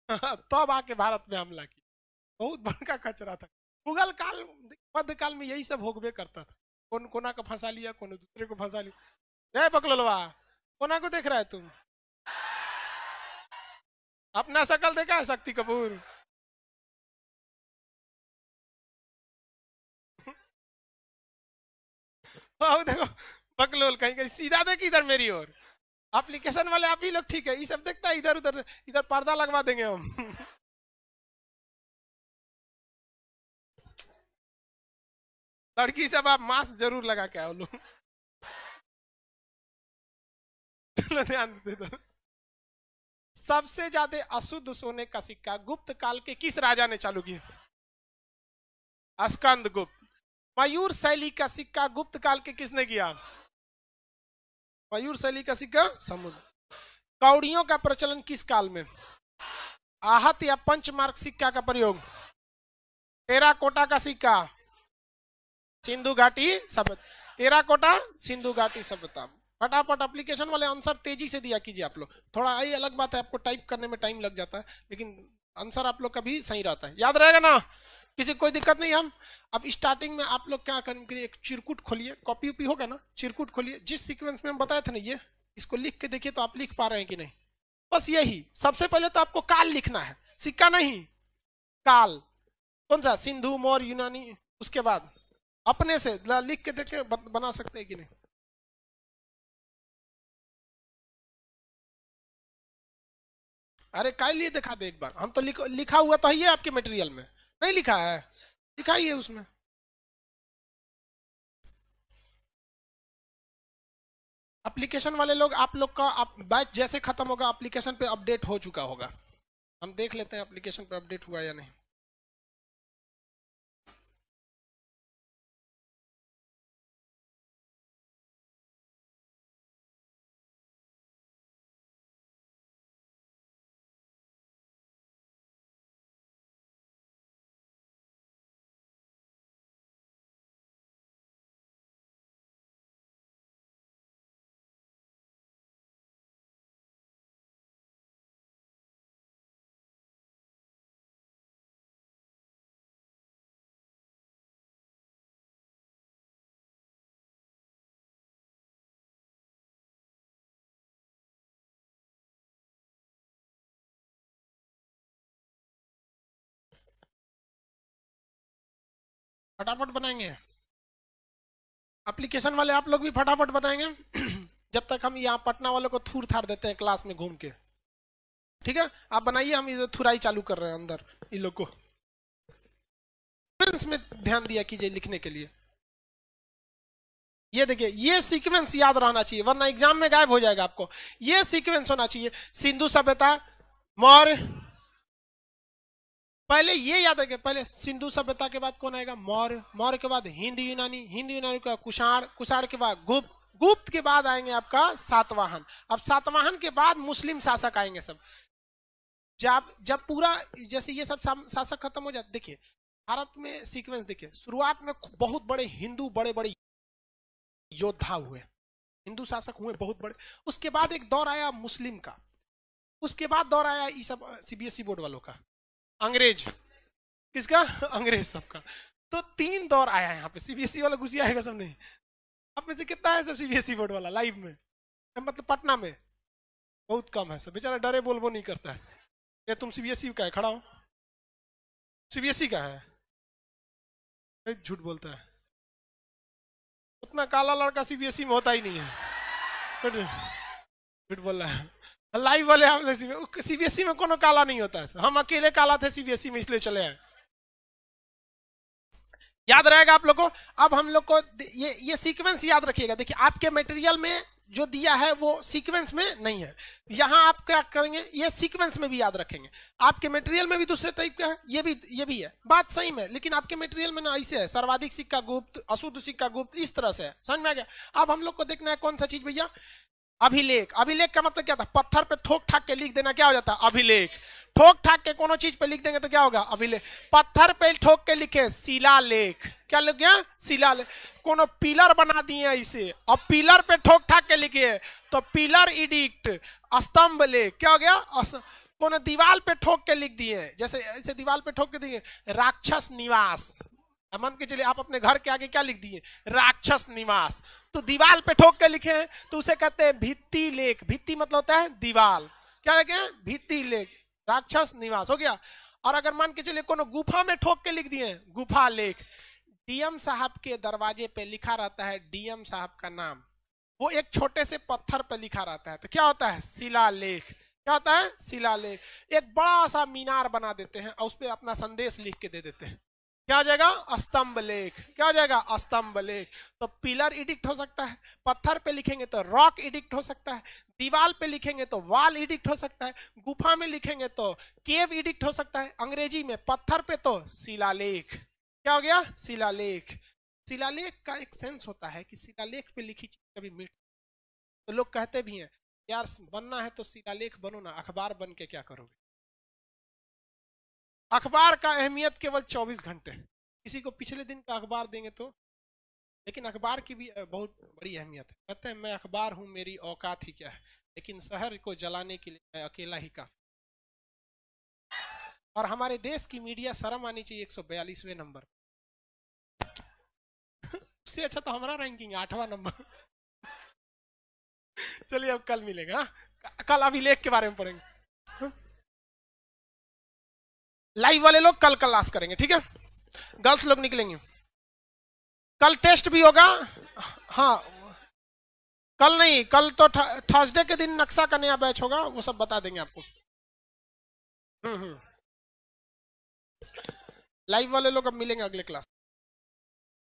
तब आके भारत में हमला किया। बहुत बड़का कचरा था। मुगल काल मध्य काल में यही सब होगबे करता था, कौन कोना को फंसा लिया, कौन दूसरे को फंसा लिया। बकलोलवा, कोना को देख रहा है तुम, अपना शकल देखा है शक्ति कपूर। देखो बकलोल कहीं कहीं सीधा देख इधर मेरी ओर। एप्लीकेशन वाले आप ही लोग ठीक है, ये सब देखता है इधर उधर, इधर पर्दा लगवा देंगे हम। लड़की सब आप मास्क जरूर लगा के आओ लोग। चलो ध्यान दे। सबसे ज्यादा अशुद्ध सोने का सिक्का गुप्त काल के किस राजा ने चालू किया, स्कंद गुप्त। मयूर शैली का सिक्का गुप्त काल के किसने किया, मयूर शैली का सिक्का समुद्र। कौड़ियों का प्रचलन किस काल में, आहत या पंचमार्क सिक्का का प्रयोग, टेराकोटा का सिक्का, सिंधु घाटी सभ्यता, टेराकोटा सिंधु घाटी सभ्यता। फटाफट एप्लीकेशन वाले आंसर तेजी से दिया कीजिए आप लोग। थोड़ा यही अलग बात है, आपको टाइप करने में टाइम लग जाता है, लेकिन आंसर आप लोग का भी सही रहता है, याद रहेगा ना, किसी कोई दिक्कत नहीं। हम अब स्टार्टिंग में आप लोग क्या करेंगे, एक चिरकुट खोलिए, कॉपी उपी होगा ना, चिरकुट खोलिए, जिस सीक्वेंस में हम बताए थे ना, ये इसको लिख के देखिए तो आप लिख पा रहे हैं कि नहीं। बस यही, सबसे पहले तो आपको काल लिखना है, सिक्का नहीं, काल कौन सा, सिंधु मौर्य यूनानी। उसके बाद अपने से लिख के देखे बना सकते हैं कि नहीं। अरे काय लिए दिखा दे एक बार, हम तो लिखा हुआ तो है आपके मटेरियल में, नहीं लिखा है, दिखाइए उसमें। एप्लीकेशन वाले लोग, आप लोग का बैच जैसे खत्म होगा एप्लीकेशन पे अपडेट हो चुका होगा, हम देख लेते हैं एप्लीकेशन पे अपडेट हुआ या नहीं। फटाफट बनाएंगे एप्लीकेशन वाले, आप लोग भी फटाफट बताएंगे। जब तक हम यहाँ पटना वालों को थूर थार देते हैं क्लास में घूम के, ठीक है, आप बनाइए, हम इधर थुराई चालू कर रहे हैं अंदर इन लोग को। में ध्यान दिया कीजिए लिखने के लिए। ये देखिए, ये सीक्वेंस याद रहना चाहिए वरना एग्जाम में गायब हो जाएगा आपको। ये सीक्वेंस होना चाहिए, सिंधु सभ्यता, मौर्य, पहले ये याद रखें, पहले सिंधु सभ्यता के बाद कौन आएगा, मौर्य, मौर्य के बाद हिंद यूनानी, हिंद यूनानी का कुषाण, कुषाण के बाद गुप्त, गुप्त के बाद आएंगे आपका सातवाहन। अब सातवाहन के बाद मुस्लिम शासक आएंगे सब। जब पूरा जैसे ये सब शासक खत्म हो जाते, देखिए भारत में सीक्वेंस देखिए, शुरुआत में बहुत बड़े हिंदू बड़े बड़े योद्धा हुए, हिंदू शासक हुए बहुत बड़े। उसके बाद एक दौर आया मुस्लिम का, उसके बाद दौर आया ये सब सीबीएसई बोर्ड वालों का, अंग्रेज, किसका? अंग्रेज सबका। तो 3 दौर आया यहाँ पे। सीबीएसई वाला घुसी आएगा सब नहीं। अब में से कितना है सब सीबीएसई बोर्ड वाला लाइव में, मतलब पटना में बहुत कम है सब, बेचारा डरे बोल वो नहीं करता है। ये तुम सीबीएसई का है, खड़ा हो, सीबीएसई का है, झूठ बोलता है। उतना काला लड़का सीबीएसई में होता ही नहीं है, झूठ बोल रहा है। लाइव वाले हम सीबीएसई में कोनो काला नहीं होता है, हम अकेले काला थे सीबीएसई में इसलिए चले आए। याद रहेगा आप लोग को। अब हम लोग को ये सीक्वेंस याद रखिएगा। देखिए आपके मटेरियल में जो दिया है वो सीक्वेंस में नहीं है, यहां आप क्या करेंगे, ये सीक्वेंस में भी याद रखेंगे। आपके मटेरियल में भी दूसरे टाइप का है, ये भी है, बात सही में, लेकिन आपके मटेरियल में ना ऐसे है, सर्वाधिक सिक्का गुप्त, अशुद्ध सिक्का गुप्त, इस तरह से है। समझ में आ गया? अब हम लोग को देखना है कौन सा चीज भैया, अभिलेख। अभिलेख का मतलब क्या था? पत्थर पे ठोक ठाक के लिख देना, क्या हो जाता? अभिलेख। ठोक ठाक के कोनो चीज पे लिख देंगे तो क्या होगा? अभिलेख। पत्थर पे ठोक के लिखे शिलालेख, क्या लिख गया? शिलालेख। कोनो पिलर बना दिए ऐसे, और पिलर पे ठोक ठाक के लिखे तो पिलर इडिक्ट, स्तंभ लेख, क्या हो गया? कोनो दीवार पे ठोक के लिख दिए, जैसे ऐसे दीवार पे ठोक के दिए राक्षस निवास, मान के चलिए आप अपने घर के आगे क्या लिख दिए? राक्षस निवास। तो दीवार पे ठोक के लिखे हैं तो उसे कहते हैं भित्ति लेख। भित्ति मतलब होता है दीवार, क्या लिखे हैं? भित्ति लेख, राक्षस निवास हो गया। और अगर मान के चलिए कोनो गुफा में ठोक के लिख दिए, गुफा लेख। डीएम साहब के दरवाजे पे लिखा रहता है डीएम साहब का नाम, वो एक छोटे से पत्थर पे लिखा रहता है, तो क्या होता है? शिलालेख। क्या होता है? शिलालेख। एक बड़ा सा मीनार बना देते हैं और उस पर अपना संदेश लिख के दे देते हैं, क्या हो जाएगा? स्तंभ लेख। क्या हो जाएगा? स्तंभ लेख। तो पिलर इडिक्ट हो सकता है, पत्थर पे लिखेंगे तो रॉक इडिक्ट हो सकता है, दीवार पे लिखेंगे तो वॉल इडिक्ट हो सकता है, गुफा में लिखेंगे तो केव इडिक्ट हो सकता है, अंग्रेजी में पत्थर पे तो शिलालेख। क्या हो गया? शिलालेख। शिलालेख का एक सेंस होता है कि शिलालेख पे लिखी चीज कभी मिट, तो लोग कहते भी हैं यार बनना है तो शिलालेख बनो ना, अखबार बन के क्या करोगे? अखबार का अहमियत केवल 24 घंटे, किसी को पिछले दिन का अखबार देंगे तो, लेकिन अखबार की भी बहुत बड़ी अहमियत है। कहते हैं मैं अखबार हूं, मेरी औकात ही क्या है, लेकिन शहर को जलाने के लिए मैं अकेला ही काफी। और हमारे देश की मीडिया शर्म आनी चाहिए 142वें नंबर, उससे अच्छा तो हमारा रैंकिंग 8वां नंबर। चलिए अब कल मिलेगा, कल अभिलेख के बारे में पढ़ेंगे। लाइव वाले लोग कल क्लास करेंगे, ठीक है? गर्ल्स लोग निकलेंगे, कल टेस्ट भी होगा। हाँ कल नहीं, कल तो थर्सडे के दिन नक्शा का नया बैच होगा, वो सब बता देंगे आपको। लाइव वाले लोग अब मिलेंगे अगले क्लास।